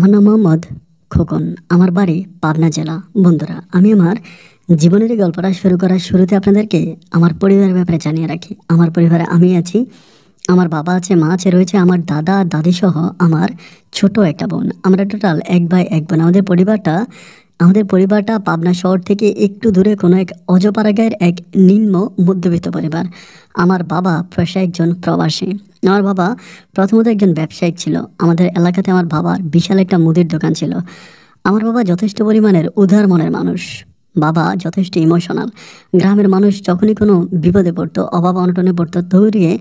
আমার নাম মোহাম্মদ খোকন। আমার বাড়ি পাবনা জেলা। বন্ধুরা, আমি আমার জীবনের এই গল্পটা শুরু করার শুরুতে আপনাদেরকে আমার পরিবারের ব্যাপারে জানিয়ে রাখি। আমার পরিবারে আমি আছি, আমার বাবা আছে, মা আছে, রয়েছে আমার দাদা দাদি সহ আমার ছোট একটা বোন। আমরা টোটাল এক ভাই এক বোন। আমাদের পরিবারটা পাবনা শহর থেকে একটু দূরে কোনো এক অজপাড়া গায়ের এক নিম্ন মধ্যবিত্ত পরিবার। আমার বাবা পেশায় একজন প্রবাসী। আমার বাবা প্রথমত একজন ব্যবসায়িক ছিল। আমাদের এলাকাতে আমার বাবার বিশাল একটা মুদির দোকান ছিল। আমার বাবা যথেষ্ট পরিমাণের উদার মনের মানুষ। বাবা যথেষ্ট ইমোশনাল। গ্রামের মানুষ যখনই কোনো বিপদে পড়তো, অভাব অনটনে পড়তো, দৌড়িয়ে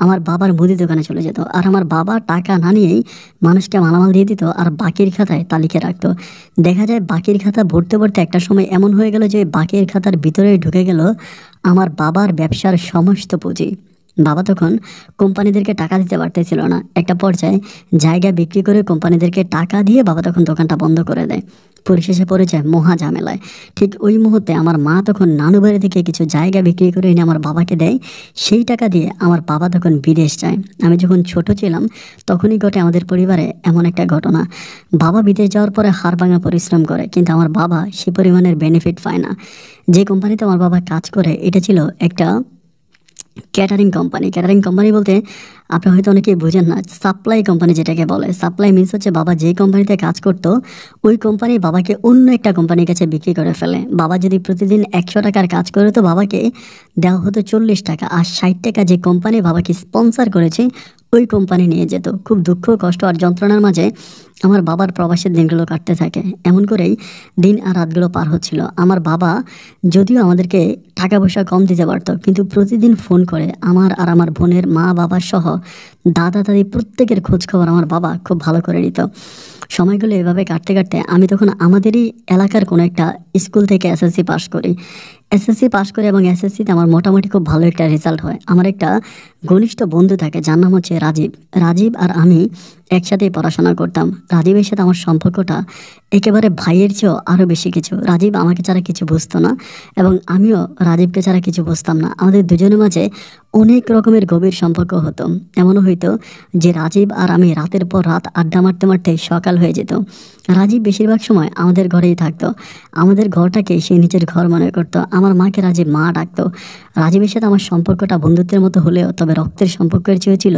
আমার বাবার মুদি দোকানে চলে যেত। আর আমার বাবা টাকা না নিয়েই মানুষকে মালামাল দিয়ে দিত আর বাকির খাতায় তালিকা রাখতো। দেখা যায় বাকির খাতা ভরতে ভরতে একটা সময় এমন হয়ে গেল যে বাকির খাতার ভিতরে ঢুকে গেল আমার বাবার ব্যবসার সমস্ত পুঁজি। বাবা তখন কোম্পানিদেরকে টাকা দিতে পারতেছিল না। একটা পর্যায়ে জায়গা বিক্রি করে কোম্পানিদেরকে টাকা দিয়ে বাবা তখন দোকানটা বন্ধ করে দেয়। পরিশেষে পড়ে যায় মহা ঝামেলায়। ঠিক ওই মুহূর্তে আমার মা তখন নানু বাড়ি থেকে কিছু জায়গা বিক্রি করে এনে আমার বাবাকে দেয়। সেই টাকা দিয়ে আমার বাবা তখন বিদেশ যায়। আমি যখন ছোট ছিলাম তখনই ঘটে আমাদের পরিবারে এমন একটা ঘটনা। বাবা বিদেশ যাওয়ার পরে হাড়ভাঙা পরিশ্রম করে, কিন্তু আমার বাবা সে পরিমাণের বেনিফিট পায় না। যে কোম্পানিতে আমার বাবা কাজ করে এটা ছিল একটা ক্যাটারিং কোম্পানি বলতে আপনি হয়তো অনেকেই বুঝেন না। সাপ্লাই কোম্পানি যেটাকে বলে, সাপ্লাই মিন্স হচ্ছে বাবা যেই কোম্পানিতে কাজ করতো ওই কোম্পানি বাবাকে অন্য একটা কোম্পানির কাছে বিক্রি করে ফেলে। বাবা যদি প্রতিদিন 100 টাকার কাজ করে তো বাবাকে দেওয়া হতো 40 টাকা, আর 60 টাকা যে কোম্পানি বাবাকে স্পন্সর করেছে ওই কোম্পানি নিয়ে যেত। খুব দুঃখ কষ্ট আর যন্ত্রণার মাঝে আমার বাবার প্রবাসের দিনগুলো কাটতে থাকে। এমন করেই দিন আর রাতগুলো পার হচ্ছিল। আমার বাবা যদিও আমাদেরকে টাকা পয়সা কম দিতে পারতো, কিন্তু প্রতিদিন ফোন করে আমার আর আমার বোনের মা বাবা সহ দাদা দাদি প্রত্যেকের খোঁজ খবর আমার বাবা খুব ভালো করে নিত। সময়গুলো এভাবে কাটতে কাটতে আমি তখন আমাদেরই এলাকার কোনো একটা স্কুল থেকে এসএসসি পাস করি এবং এসএসসিতে আমার মোটামুটি খুব ভালো একটা রেজাল্ট হয়। আমার একটা ঘনিষ্ঠ বন্ধু থাকে যার নাম হচ্ছে রাজীব আর আমি একসাথেই পড়াশোনা করতাম। রাজীবের সাথে আমার সম্পর্কটা একেবারে ভাইয়ের চেয়েও আরও বেশি কিছু। রাজীব আমাকে ছাড়া কিছু বুঝতো না এবং আমিও রাজীবকে ছাড়া কিছু বুঝতাম না। আমাদের দুজনের মাঝে অনেক রকমের গভীর সম্পর্ক হতো। এমনও হইতো যে রাজীব আর আমি রাতের পর রাত আড্ডা মারতে মারতে সকাল হয়ে যেত। রাজীব বেশিরভাগ সময় আমাদের ঘরেই থাকতো। আমাদের ঘরটাকে সে নিজের ঘর মনে করতো। আমার মাকে রাজীব মা ডাকতো। রাজীবের সাথে আমার সম্পর্কটা বন্ধুত্বের মতো হলেও তবে রক্তের সম্পর্কের চেয়ে ছিল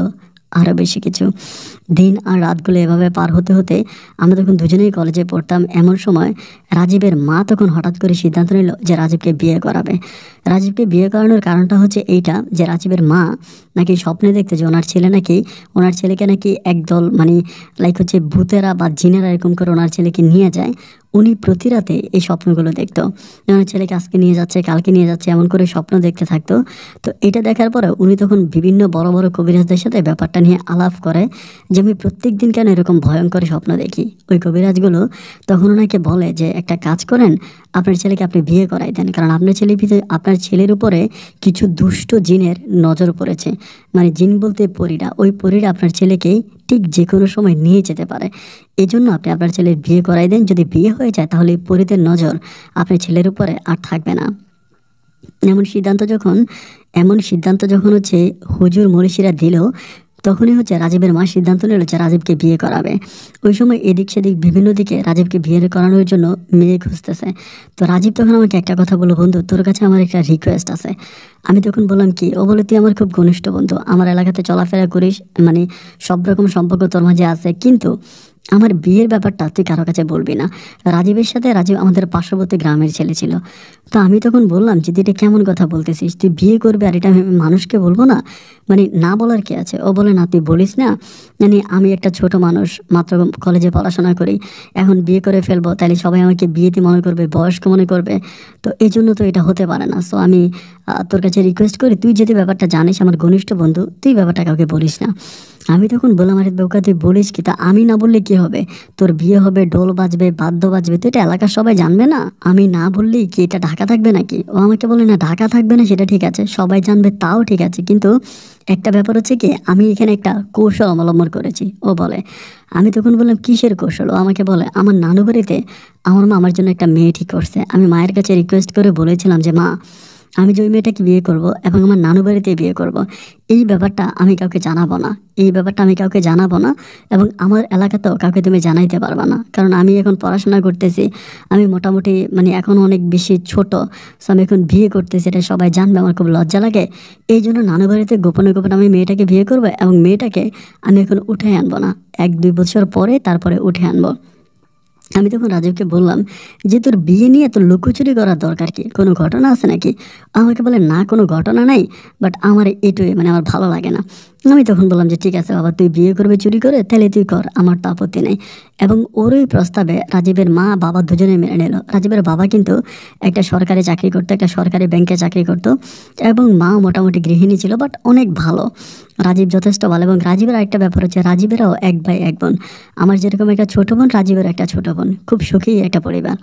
আরও বেশি কিছু। দিন আর রাতগুলো এভাবে পার হতে হতে আমরা তখন দুজনেই কলেজে পড়তাম। এমন সময় রাজীবের মা তখন হঠাৎ করে সিদ্ধান্ত নিল যে রাজীবকে বিয়ে করাবে। রাজীবকে বিয়ে করানোর কারণটা হচ্ছে এইটা যে রাজীবের মা নাকি স্বপ্নে দেখতে যে ওনার ছেলেকে নাকি একদল লাইক হচ্ছে ভূতেরা বা জিনেরা এরকম করে ওনার ছেলেকে নিয়ে যায়। উনি প্রতি রাতে এই স্বপ্নগুলো দেখতো। ওনার ছেলেকে আজকে নিয়ে যাচ্ছে, কালকে নিয়ে যাচ্ছে, এমন করে স্বপ্ন দেখতে থাকতো। তো এটা দেখার পরে উনি তখন বিভিন্ন বড় বড় কবিরাজদের সাথে ব্যাপারটা নিয়ে আলাপ করে যে আমি প্রত্যেক দিন কেন এরকম ভয়ঙ্কর স্বপ্ন দেখি। ওই কবিরাজগুলো তখন ওনাকে বলে যে একটা কাজ করেন, আপনার ছেলেকে আপনি বিয়ে করাই দেন, কারণ আপনার ছেলের উপরে কিছু দুষ্ট জিনের নজর পড়েছে। জিন বলতে পরীরা, ওই পরীরা আপনার ছেলেকে ঠিক যে কোনো সময় নিয়ে যেতে পারে। এই জন্য আপনি আপনার ছেলের বিয়ে করাই দেন। যদি বিয়ে হয়ে যায় তাহলে পরীদের নজর আপনার ছেলের উপরে আর থাকবে না। এমন সিদ্ধান্ত যখন হচ্ছে হুজুর মনীষীরা দিল, তখনই হচ্ছে রাজীবের মা সিদ্ধান্ত নিল যে রাজীবকে বিয়ে করাবে। ওই সময় এদিক সেদিক বিভিন্ন দিকে রাজীবকে বিয়ে করানোর জন্য মেয়ে খুঁজতেছে। তো রাজীব তখন আমাকে একটা কথা বলল, বন্ধু তোর কাছে আমার একটা রিকোয়েস্ট আছে। আমি তখন বললাম কি? ও বলে তুই আমার খুব ঘনিষ্ঠ বন্ধু, আমার এলাকাতে চলাফেরা করিস, সব রকম সম্পর্ক তোর মাঝে আছে, কিন্তু আমার বিয়ের ব্যাপারটা তুই কারো কাছে বলবি না। রাজীব আমাদের পার্শ্ববর্তী গ্রামের ছেলে ছিল। তো আমি তখন বললাম যে এটা কেমন কথা বলতেছিস, তুই বিয়ে করবি আর এটা আমি মানুষকে বলবো না? না বলার কি আছে? ও বলে না তুই বলিস না, আমি একটা ছোট মানুষ, মাত্র কলেজে পড়াশোনা করি, এখন বিয়ে করে ফেলবো তাহলে সবাই আমাকে বিয়েতে মনে করবে, বয়স্ক মনে করবে, তো এই জন্য তো এটা হতে পারে না। সো আমি তোর কাছে রিকোয়েস্ট করি, তুই যদি ব্যাপারটা জানিস, আমার ঘনিষ্ঠ বন্ধু, তুই ব্যাপারটা কাউকে বলিস না। আমি তখন বললাম, আরে বউকা তুই বলিস কি? তা আমি না বললে কি হবে? তোর বিয়ে হবে, ঢোল বাজবে, বাদ্য বাজবে, তো এটা এলাকার সবাই জানবে না? আমি না বললেই কি এটা ঢাকা থাকবে নাকি? ও আমাকে বলে না ঢাকা থাকবে না, সেটা ঠিক আছে, সবাই জানবে তাও ঠিক আছে, কিন্তু একটা ব্যাপার হচ্ছে কি আমি এখানে একটা কৌশল অবলম্বন করেছি। ও বলে, আমি তখন বললাম কিসের কৌশল? ও আমাকে বলে, আমার নানু বাড়িতে আমার মা আমার জন্য একটা মেয়ে ঠিক করছে। আমি মায়ের কাছে রিকোয়েস্ট করে বলেছিলাম যে মা আমি যে ওই মেয়েটাকে বিয়ে করব এবং আমার নানু বাড়িতে বিয়ে করব, এই ব্যাপারটা আমি কাউকে জানাবো না। এই ব্যাপারটা আমি কাউকে জানাবো না এবং আমার এলাকাতেও কাউকে তুমি জানাইতে পারবা না। কারণ আমি এখন পড়াশোনা করতেছি, আমি মোটামুটি মানে এখন অনেক বেশি ছোট, সো আমি এখন বিয়ে করতেছি, এটা সবাই জানবে, আমার খুব লজ্জা লাগে। এই জন্য নানু বাড়িতে গোপনে গোপনে আমি মেয়েটাকে বিয়ে করবো এবং মেয়েটাকে আমি এখন উঠে আনবো না, 1-2 বছর পরে তারপরে উঠে আনবো। আমি তখন রাজীবকে বললাম যে তোর বিয়ে নিয়ে তোর লুকোচুরি করার দরকার কি, কোনো ঘটনা আছে নাকি? আমাকে বলে না কোনো ঘটনা নাই, বাট আমার এটুই মানে আমার ভালো লাগে না। আমি তখন বললাম যে ঠিক আছে বাবা, তুই বিয়ে করবে চুরি করে, তাহলে তুই কর, আমার তো আপত্তি নেই। এবং ওর ওই প্রস্তাবে রাজীবের মা বাবা দুজনে মেনে নিল। রাজীবের বাবা কিন্তু একটা সরকারি চাকরি করতো, একটা সরকারি ব্যাংকে চাকরি করতো এবং মা মোটামুটি গৃহিণী ছিল, বাট অনেক ভালো। রাজীব যথেষ্ট ভালো। এবং রাজীবের আরেকটা ব্যাপার হচ্ছে, রাজীবেরও 1 ভাই 1 বোন। আমার যেরকম একটা ছোট বোন, রাজীবের একটা ছোট বোন, খুব সুখী একটা পরিবার।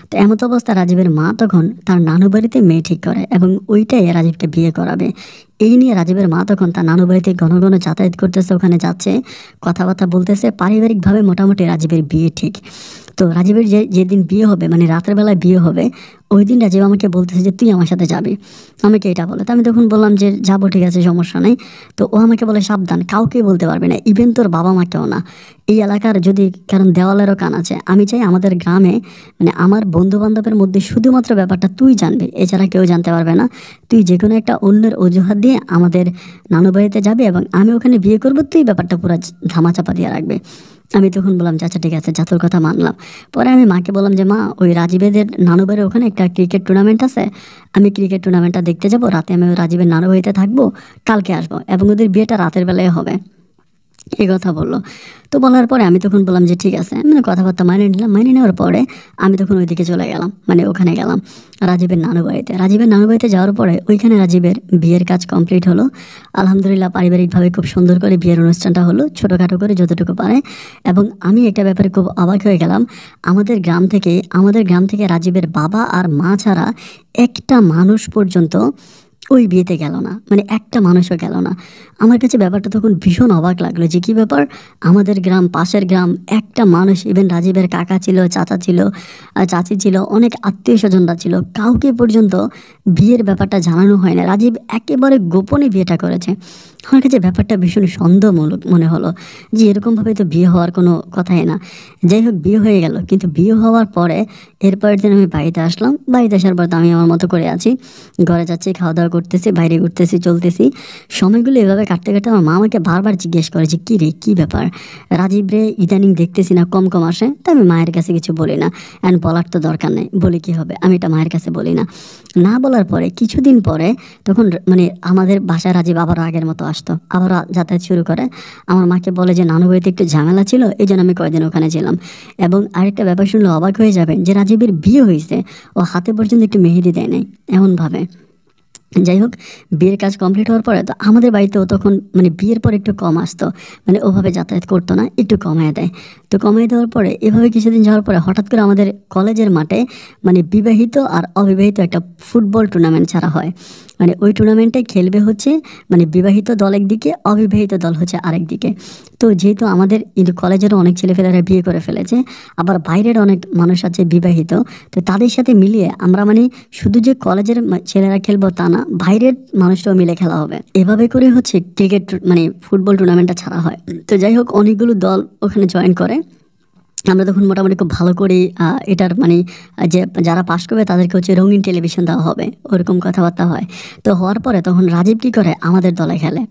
তো এমত অবস্থা রাজীবের মা তখন তার নানু বাড়িতে মেয়ে ঠিক করে এবং ওইটাই রাজীবকে বিয়ে করাবে। এই নিয়ে রাজীবের মা তখন তার নানু বাড়িতে ঘন ঘন যাতায়াত করতেছে, ওখানে যাচ্ছে, কথাবার্তা বলতেছে, পারিবারিকভাবে মোটামুটি রাজীবের বিয়ে ঠিক। তো রাজীবের যেদিন বিয়ে হবে, মানে রাতের বেলায় বিয়ে হবে, ওই দিন রাজীব আমাকে বলতেছে যে তুই আমার সাথে যাবি, আমাকে এটা বলে। তো আমি তখন বললাম যে যাবো, ঠিক আছে, সমস্যা নেই। তো ও আমাকে বলে সাবধান, কাউকে বলতে পারবে না, ইভেন তোর বাবা মাকেও না, এই এলাকার যদি, কারণ দেওয়ালেরও কান আছে। আমি চাই আমাদের গ্রামে মানে আমার বন্ধু বান্ধবের মধ্যে শুধুমাত্র ব্যাপারটা তুই জানবি, এছাড়া কেউ জানতে পারবে না। তুই যে কোনো একটা অন্যের অজুহাত দিয়ে আমাদের নানু বাড়িতে যাবে এবং আমি ওখানে বিয়ে করবো, তুই ব্যাপারটা পুরো ধামাচাপা দিয়ে রাখবে। আমি তখন বললাম যে আচ্ছা ঠিক আছে, যা তোর কথা মানলাম। পরে আমি মাকে বললাম যে মা, ওই রাজীবেদের নানু বাড়ির ওখানে একটা ক্রিকেট টুর্নামেন্ট আছে, আমি ক্রিকেট টুর্নামেন্টটা দেখতে যাবো, রাতে আমি ওই রাজীবের নানু বাড়িতে থাকবো, কালকে আসবো এবং ওদের বিয়েটা রাতের বেলায় হবে, এই কথা বললো। তো বলার পরে আমি তখন বললাম যে ঠিক আছে, মানে কথাবার্তা মানিয়ে নিলাম। মানিয়ে নেওয়ার পরে আমি তখন ওইদিকে চলে গেলাম, মানে ওখানে গেলাম রাজীবের নানু বাড়িতে। রাজীবের নানু বাড়িতে যাওয়ার পরে ওইখানে রাজীবের বিয়ের কাজ কমপ্লিট হলো। আলহামদুলিল্লাহ, পারিবারিকভাবে খুব সুন্দর করে বিয়ের অনুষ্ঠানটা হলো, ছোটোখাটো করে যতটুকু পারে। এবং আমি একটা ব্যাপারে খুব অবাক হয়ে গেলাম, আমাদের গ্রাম থেকে রাজীবের বাবা আর মা ছাড়া একটা মানুষ পর্যন্ত ওই বিয়েতে গেল না, মানে একটা মানুষও গেল না। আমার কাছে ব্যাপারটা তখন ভীষণ অবাক লাগলো যে কী ব্যাপার, আমাদের গ্রাম, পাশের গ্রাম, একটা মানুষ, ইভেন রাজীবের কাকা ছিল, চাচা ছিল, চাচি ছিল, অনেক আত্মীয় স্বজনরা ছিল, কাউকে পর্যন্ত বিয়ের ব্যাপারটা জানানো হয় না। রাজীব একেবারে গোপনে বিয়েটা করেছে। আমার কাছে ব্যাপারটা ভীষণ সন্দেহমূলক মনে হলো যে এরকমভাবে তো বিয়ে হওয়ার কোনো কথাই না। যাই হোক, বিয়ে হয়ে গেল। কিন্তু বিয়ে হওয়ার পরে এরপরের দিন আমি বাড়িতে আসলাম। বাড়িতে আসার পর তো আমি আমার মতো করে আছি, ঘরে যাচ্ছি, খাওয়া দাওয়া করতেছি, বাইরে ঘুরতেছি, চলতেছি। সময়গুলো এভাবে কাটতে কাটতে আমার মা আমাকে বারবার জিজ্ঞেস করে যে কী রে, কী ব্যাপার, রাজীব রে ইদানিং দেখতেছি না, কম কম আসে। তো আমি মায়ের কাছে কিছু বলি না, অ্যান্ড বলার তো দরকার নেই, বলে কী হবে, আমি এটা মায়ের কাছে বলি না। না বলার পরে কিছুদিন পরে তখন মানে আমাদের বাসায় রাজীব আবারও আগের মতো আসতো, আবারও যাতায়াত শুরু করে। আমার মাকে বলে যে নানু বাড়িতে একটু ঝামেলা ছিল, এই জন্য আমি কয়েকদিন ওখানে ছিলাম। এবং আরেকটা ব্যাপার শুনলে অবাক হয়ে যাবেন যে রাজীবের বিয়ে হয়েছে, ও হাতে পর্যন্ত একটু মেহেদি দেয় নাই, এমনভাবে। যাই হোক, বিয়ের কাজ কমপ্লিট হওয়ার পরে তো আমাদের বাড়িতেও তখন মানে বিয়ের পর একটু কম আসতো, মানে ওভাবে যাতায়াত করতো না, একটু কমিয়ে দেয়। তো কমিয়ে দেওয়ার পরে এভাবে কিছুদিন যাওয়ার পরে হঠাৎ করে আমাদের কলেজের মাঠে মানে বিবাহিত আর অবিবাহিত একটা ফুটবল টুর্নামেন্ট ছাড়া হয়। মানে ওই টুর্নামেন্টে খেলবে হচ্ছে মানে বিবাহিত দল একদিকে, অবিবাহিত দল হচ্ছে আরেক দিকে। তো যেহেতু আমাদের কলেজেরও অনেক ছেলেপেলেরা বিয়ে করে ফেলেছে, আবার বাইরের অনেক মানুষ আছে বিবাহিত, তো তাদের সাথে মিলিয়ে আমরা মানে শুধু যে কলেজের ছেলেরা খেলবো তা না, বাইরের মানুষরাও মিলে খেলা হবে। এভাবে করে হচ্ছে ক্রিকেট মানে ফুটবল টুর্নামেন্টটা ছাড়া হয়। তো যাই হোক, অনেকগুলো দল ওখানে জয়েন করে। আমরা তখন মোটামুটি খুব ভালো করে এটার মানে যে যারা পাশ করবে তাদেরকে হচ্ছে রঙিন টেলিভিশন দেওয়া হবে, ওরকম কথাবার্তা হয়। তো হওয়ার পরে তখন রাজীব কী করে, আমাদের দলে খেলে।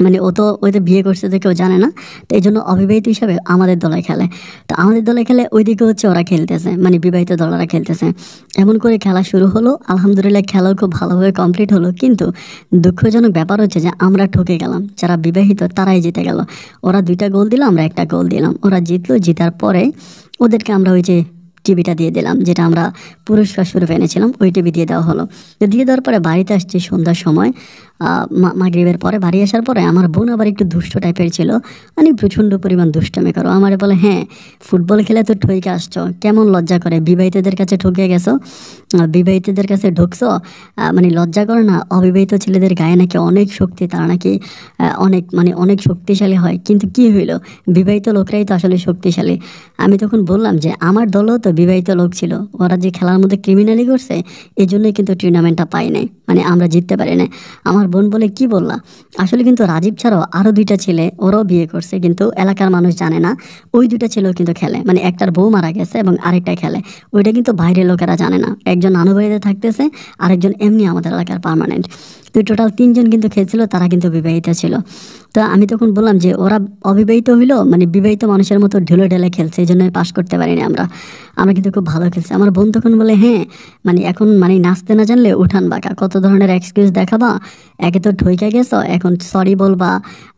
মানে ও তো বিয়ে করছে তো কেউ জানে না, তো এই জন্য অবিবাহিত হিসাবে আমাদের দলে খেলে। তো আমাদের দলে খেলে ওইদিকে হচ্ছে ওরা খেলতেছে, মানে বিবাহিত দলরা খেলতেছে। এমন করে খেলা শুরু হলো। আলহামদুলিল্লাহ, খেলাও খুব ভালোভাবে কমপ্লিট হলো। কিন্তু দুঃখজনক ব্যাপার হচ্ছে যে আমরা ঠকে গেলাম, যারা বিবাহিত তারাই জিতে গেল। ওরা 2টা গোল দিল, আমরা 1টা গোল দিলাম। ওরা জিতলো, জিতার পরে ওদেরকে আমরা ওই যে টিভিটা দিয়ে দিলাম, যেটা আমরা পুরস্কার স্বরূপ এনেছিলাম, ওই টিভি দিয়ে দেওয়া হলো। তো দিয়ে দেওয়ার পরে বাড়িতে আসছি সন্ধ্যার সময়, মাগরিবের পরে বাড়ি আসার পরে আমার বোন আবার একটু দুষ্ট টাইপের ছিল, মানে প্রচণ্ড পরিমাণ দুষ্টামি করো। আমারে বলে, হ্যাঁ ফুটবল খেলে তো ঠকে আসছো, কেমন লজ্জা করে, বিবাহিতদের কাছে ঠকে গেছো, বিবাহিতদের কাছে ঢুকছো, মানে লজ্জা করে না? অবিবাহিত ছেলেদের গায়ে নাকি অনেক শক্তি, তারা নাকি অনেক মানে অনেক শক্তিশালী হয়। কিন্তু কি হইলো, বিবাহিত লোকরাই তো আসলে শক্তিশালী। আমি তখন বললাম যে আমার দলও তো বিবাহিত লোক ছিল, ওরা যে খেলার মধ্যে ক্রিমিনালি করছে এই জন্যই কিন্তু টুর্নামেন্টটা পাই নাই, মানে আমরা জিততে পারি নাই। আমার বোন বলে কি বললা, আসলে কিন্তু রাজীব ছাড়াও আরও 2টা ছেলে ওরাও বিয়ে করছে, কিন্তু এলাকার মানুষ জানে না। ওই 2টা ছেলেও কিন্তু খেলে, মানে একটার বউ মারা গেছে এবং আরেকটা খেলে, ওইটা কিন্তু বাইরের লোকেরা জানে না। একজন নানুবাড়িতে থাকতেছে, আরেকজন এমনি আমাদের এলাকার পার্মানেন্ট। তো টোটাল 3জন কিন্তু খেলছিল, তারা কিন্তু বিবাহিত ছিল। তো আমি তখন বললাম যে ওরা অবিবাহিত হইলো, মানে বিবাহিত মানুষের মতো ঢেলে ঢেলে খেলছে, এই জন্য পাস করতে পারিনি আমরা। আমরা কিন্তু খুব ভালো খেলছি। আমার বোন তখন বলে হ্যাঁ, মানে এখন মানে নাচতে না জানলে উঠান বাঁকা, কত ধরনের এক্সকিউজ দেখাবা। একে তো ঠইকা গেছো, এখন সরি বলবা,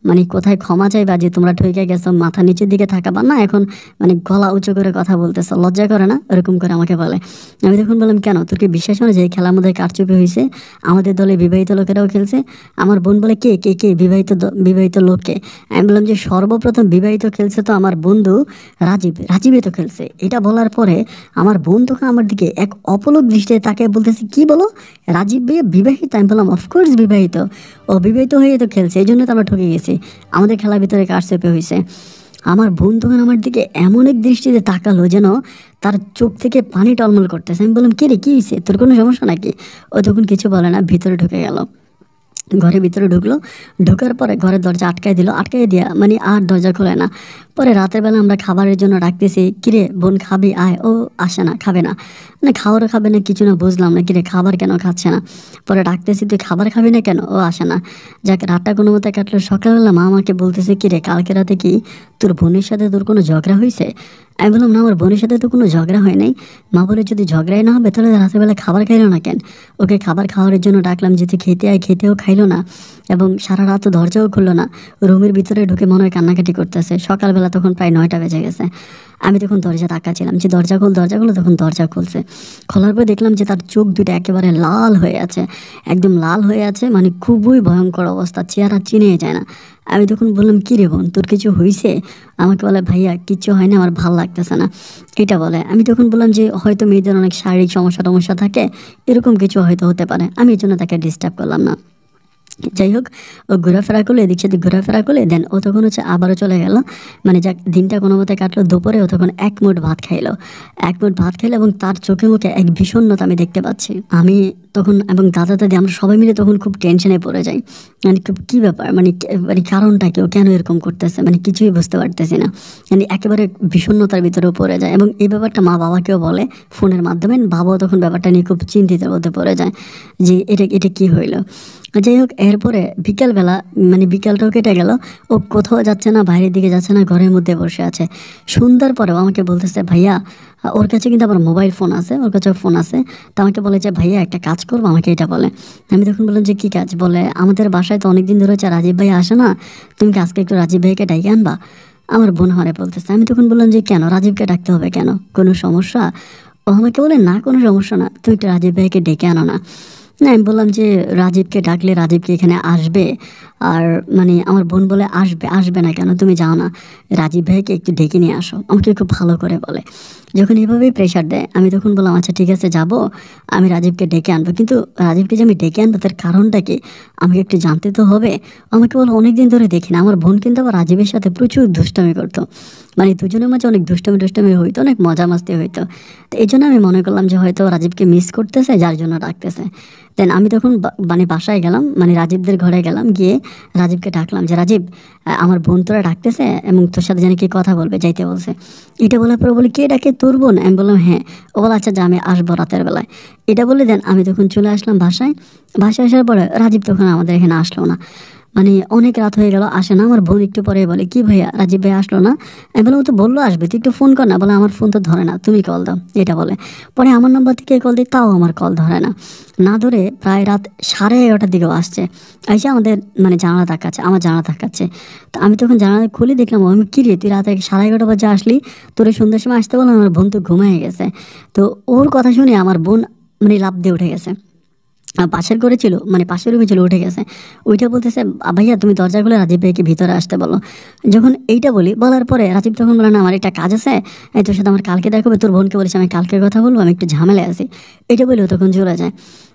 মানে কোথায় ক্ষমা চাইবা যে তোমরা ঠইকা গেছো, মাথা নিচের দিকে থাকাবা না, এখন মানে গলা উঁচু করে কথা বলতেছো, লজ্জা করে না, এরকম করে আমাকে বলে। আমি তখন বললাম কেন, তোর কি বিশ্বাস হয় না যে এই খেলার মধ্যে কারচুপি হয়েছে, আমাদের দলে বিবাহিত লোকেরাও খেলছে। আমার বোন বলে কে কে কে বিবাহিত লোককে। আমি বললাম যে সর্বপ্রথম বিবাহিত খেলছে তো আমার বন্ধু রাজীবে তো খেলছে। এটা বলার পরে আমার বোন তখন আমার দিকে এক অপলক দৃষ্টিতে তাকে বলতেছে কি বলো, রাজীব ভাইয়া বিবাহিত? আমি বললাম অফকোর্স বিবাহিত, ও বিবাহিত হয়ে তো খেলছে, এই জন্য তো আমরা ঠকে গেছি, আমাদের খেলার ভিতরে কারচুপি হয়েছে। আমার বোন তখন আমার দিকে এমন এক দৃষ্টিতে তাকালো যেন তার চোখ থেকে পানি টলমল করতেছে। আমি বললাম কে রে, কী হয়েছে, তোর কোনো সমস্যা নাকি? ও তখন কিছু বলে না, ভিতরে ঢুকে গেল। ঘরের ভিতরে ঢুকলো, ঢোকার পরে ঘরের দরজা আটকাই দিল, আটকাই দিয়া মানে আর দরজা খোলে না। পরে রাতের বেলা আমরা খাবারের জন্য ডাকতেছি, কিরে বোন খাবি আয়, ও আসে না, খাবে না, মানে খাবারও খাবে না, কিছু না, বুঝলাম না কিরে খাবার কেন খাচ্ছে না। পরে ডাকতেছি তুই খাবার খাবি না কেন, ও আসে না। যাক রাতটা কোনো মতো কাটলো। সকালবেলা মা আমাকে বলতেছে কিরে কালকে রাতে কি তোর বোনের সাথে তোর কোনো ঝগড়া হয়েছে? আমি বললাম না, আমার বোনের সাথে তো কোনো ঝগড়া হয় নাই। মা বলে যদি ঝগড়াই না হবে তাহলে রাতের বেলা খাবার খাইলো না কেন? ওকে খাবার খাওয়ার জন্য ডাকলাম, যেতে খেতে আয়, খেতেও খাইলো না এবং সারা রাত দরজাও খুললো না, রুমের ভিতরে ঢুকে মনে হয় কান্নাকাটি করতেছে। সকালবেলা তখন প্রায় 9টা বেজে গেছে। আমি তখন দরজা তাকাচ্ছিলাম যে দরজা খোল, দরজা খুলো, তখন দরজা খুলছে। খোলার পর দেখলাম যে তার চোখ দুটো একেবারে লাল হয়ে আছে, একদম লাল হয়ে আছে, মানে খুবই ভয়ঙ্কর অবস্থা, চেহারা চিনে যায় না। আমি তখন বললাম কী রে বোন তোর কিছু হয়েছে? আমাকে বলে ভাইয়া কিচ্ছু হয় না, আমার ভাল লাগতেছে না, এটা বলে। আমি তখন বললাম যে হয়তো মেয়েদের অনেক শারীরিক সমস্যা থাকে, এরকম কিছু হয়তো হতে পারে, আমি এই জন্য তাকে ডিস্টার্ব করলাম না। যাই হোক, ও ঘোরাফেরা করলে এদিক সেদিক ঘোরাফেরা করলে দেন ও তখন আবারও চলে গেল। মানে যাক দিনটা কোনো মতে কাটলো। দুপুরে ও তখন 1 মুঠ ভাত খাইলো, 1 মুঠ ভাত খাইলো এবং তার চোখে মুখে এক বিষণ্ণতা আমি দেখতে পাচ্ছি। আমি তখন এবং দাদা দাদি আমরা সবাই মিলে তখন খুব টেনশনে পড়ে যাই, মানে কী ব্যাপার, মানে কারণটা কেউ কেন এরকম করতেছে, মানে কিছুই বুঝতে পারতেছি না, মানে একেবারে বিষণ্ণতার ভিতরেও পড়ে যায়। এবং এই ব্যাপারটা মা বাবাকেও বলে ফোনের মাধ্যমে, বাবাও তখন ব্যাপারটা নিয়ে খুব চিন্তিত মধ্যে পড়ে যায় যে এটা কী হইলো। যাই হোক, এরপরে বিকালবেলা মানে বিকালটাও কেটে গেল, ও কোথাও যাচ্ছে না, বাইরের দিকে যাচ্ছে না, ঘরের মধ্যে বসে আছে। সন্ধ্যার পরেও আমাকে বলতেছে ভাইয়া, ওর কাছে কিন্তু আবার মোবাইল ফোন আছে, ওর কাছে ফোন আছে। তো আমাকে বলে যে ভাইয়া একটা কাজ করবো, আমাকে এটা বলে। আমি তখন বললাম যে কী কাজ? বলে আমাদের বাসায় তো অনেক দিন ধরে হচ্ছে রাজীব ভাই আসে না, তুমি কি আজকে একটু রাজীব ভাইকে ডাইকে আনবা? আমার বোন আমারে বলতেছে। আমি তখন বললাম যে কেন, রাজীবকে ডাকতে হবে কেন, কোনো সমস্যা? ও আমাকে বলে না কোনো সমস্যা না, তুমি একটু রাজীব ভাইকে ডেকে আনো না। না, আমি বললাম যে রাজীবকে ডাকলে রাজীবকে এখানে আসবে। আর মানে আমার বোন বলে আসবে না কেন, তুমি যাও না, রাজীব ভাইকে একটু ডেকে নিয়ে আসো, আমাকে খুব ভালো করে বলে। যখন এভাবেই প্রেশার দেয় আমি তখন বললাম আচ্ছা ঠিক আছে যাব, আমি রাজীবকে ডেকে আনবো। কিন্তু রাজীবকে যে আমি ডেকে আনবো তার কারণটা কি আমাকে একটু জানতে তো হবে। আমাকে বলো অনেকদিন ধরে দেখি না। আমার বোন কিন্তু আবার রাজীবের সাথে প্রচুর দুষ্টামি করতো, মানে দুজনের মাঝে অনেক দুষ্টামি হইতো, অনেক মজা মাস্তি হইতো। তো এই জন্য আমি মনে করলাম যে হয়তো রাজীবকে মিস করতেছে, যার জন্য ডাকতেছে। দেন আমি তখন মানে বাসায় গেলাম, মানে রাজীবদের ঘরে গেলাম, গিয়ে রাজীবকে ডাকলাম যে রাজীব, আমার বোন তোরা ডাকতেছে এবং তোর সাথে জানি কি কথা বলবে, যাইতে বলছে। এটা বলার পরে বলি কে ডাকে, তোর বোন? আমি বললাম হ্যাঁ। ও বলে আচ্ছা যা, আমি আসবো রাতের বেলায়, এটা বলে দেন আমি তখন চলে আসলাম বাসায়। বাসায় আসার পরে রাজীব তখন আমাদের এখানে আসলো না, মানে অনেক রাত হয়ে গেল, আসে না। আমার বোন একটু পরে বলে কি ভাইয়া রাজীব ভাই আসলো না? আমি বললাম ও তো বললো আসবে, তুই একটু ফোন কর না। বলে আমার ফোন তো ধরে না, তুমি কল দাও, এটা বলে। পরে আমার নম্বর থেকে কল দিই, তাও আমার কল ধরে না। না ধরে প্রায় রাত 11:30টার দিকেও আসছে, এসে আমাদের মানে জানালা তাকাচ্ছে, আমার জানালা তাকাচ্ছে। তো আমি তখন জানালা খুলে দেখলাম, আমি কী রে তুই রাত 11:30 বাজে আসলি, তোর সন্ধ্যার সময় আসতে বললাম, আমার বোন তো ঘুমায় গেছে। তো ওর কথা শুনে আমার বোন মানে লাফ দিয়ে উঠে গেছে, পাশের ঘরে ছিল, মানে পাশের রুমে ছিল, উঠে গেছে। ওইটা বলতেছে ভাইয়া তুমি দরজা খুলে রাজীব ভাইকে ভিতরে আসতে বলো। যখন এইটা বলি, বলার পরে রাজীব তখন বলে না আমার একটা কাজ আছে, তোর সাথে আমার কালকে দেখাবে, তোর বোনকে বলেছে আমি কালকের কথা বলবো, আমি একটু ঝামেলায় আছি, এটা বলেও তখন চলে যায়।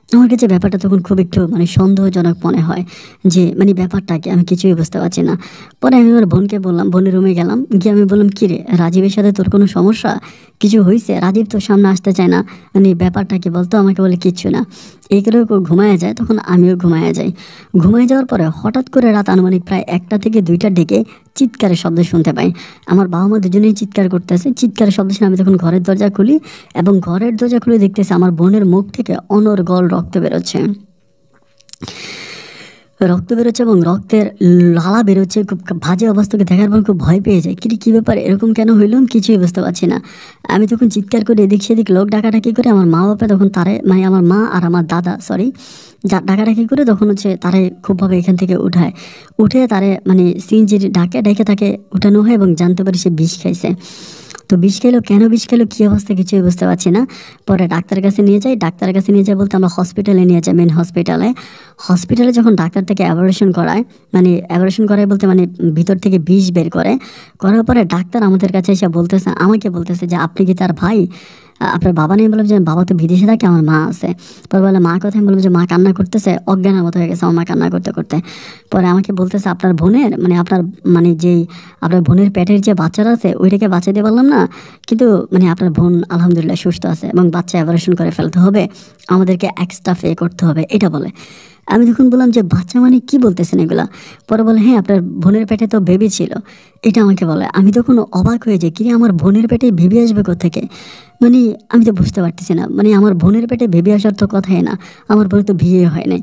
আমার কাছে ব্যাপারটা তখন খুব একটু সন্দেহজনক মনে হয় যে ব্যাপারটাকে আমি কিছুই বুঝতে পারছি না। পরে আমি আমার বোনকে বললাম, বোনের রুমে গেলাম, গিয়ে আমি বললাম, কী রে রাজীবের সাথে তোর কোনো সমস্যা, কিছু হয়েছে? রাজীব তোর সামনে আসতে চায় না, ব্যাপারটা কি বলতো? আমাকে বলে কিচ্ছু না। এই করে ও ঘুমায় যায়, তখন আমিও ঘুমায় যাই। ঘুমায় যাওয়ার পরে হঠাৎ করে রাত আনুমানিক প্রায় 1টা থেকে 2টার দিকে চিৎকারের শব্দ শুনতে পাই। আমার বাবা মা দুজনেই চিৎকার করতেছে। চিৎকারের শব্দ শুনে আমি তখন ঘরের দরজা খুলি এবং ঘরের দরজা খুলে দেখতেছি আমার বোনের মুখ থেকে অনর্গল রক্ত বেরোচ্ছে। রক্ত বেরোচ্ছে এবং রক্তের লালা বেরোচ্ছে। খুব বাজে অবস্থাকে দেখার পর খুব ভয় পেয়ে যায়। কী ব্যাপার, এরকম কেন হইল? কিছুই বুঝতে পারছি না। আমি তখন চিৎকার করে এদিক সেদিক লোক ডাকাডাকি করে আমার মা বাবা তখন তারে আমার মা আর আমার দাদা ডাকাডাকি করে তখন তারে খুবভাবে এখান থেকে উঠে তারে সিএনজি ডাকে তাকে উঠানো হয় এবং জানতে পারি সে বিষ খাইছে। তো বিষ খেলো, কেন বিষ খেলো, কী অবস্থা, কিছুই বুঝতে পারছি না। পরে ডাক্তারের কাছে নিয়ে যাই। বলতে আমরা হসপিটালে নিয়ে যাই, মেন হসপিটালে যখন ডাক্তার থেকে অ্যাবরেশন করায়, বলতে ভিতর থেকে বিষ বের করার পরে ডাক্তার আমাদের কাছে এসে আমাকে বলতেছে যে আপনি কি তার ভাই? আপনার বাবা নেই? বললাম যে বাবা তো বিদেশে থাকে, আমার মা আছে। পরে বলে মা কথা, আমি বললাম যে মা কান্না করতেছে, অজ্ঞানের মতো হয়ে গেছে আমার মা কান্না করতে করতে। পরে আমাকে বলতেছে আপনার বোনের আপনার যেই আপনার বোনের পেটের যে বাচ্চারা আছে ওইটাকে বাঁচাতে পারলাম না, কিন্তু আপনার বোন আলহামদুলিল্লাহ সুস্থ আছে এবং বাচ্চা অ্যাবরেশন করে ফেলতে হবে, আমাদেরকে এক্সট্রা পে করতে হবে, এটা বলে। আমি তখন বললাম যে বাচ্চা কি বলতেছেন এগুলা? পরে বলে হ্যাঁ, আপনার বোনের পেটে তো বেবি ছিল, এটা আমাকে বলে। আমি তখন অবাক হয়ে যাই, কিরে আমার বোনের পেটে বেবি আসবে কোত্থেকে? আমি তো বুঝতে পারতেছি না। আমার বোনের পেটে বেবি আসার তো কথাই না, আমার বোনের তো বিয়ে হয় নাই।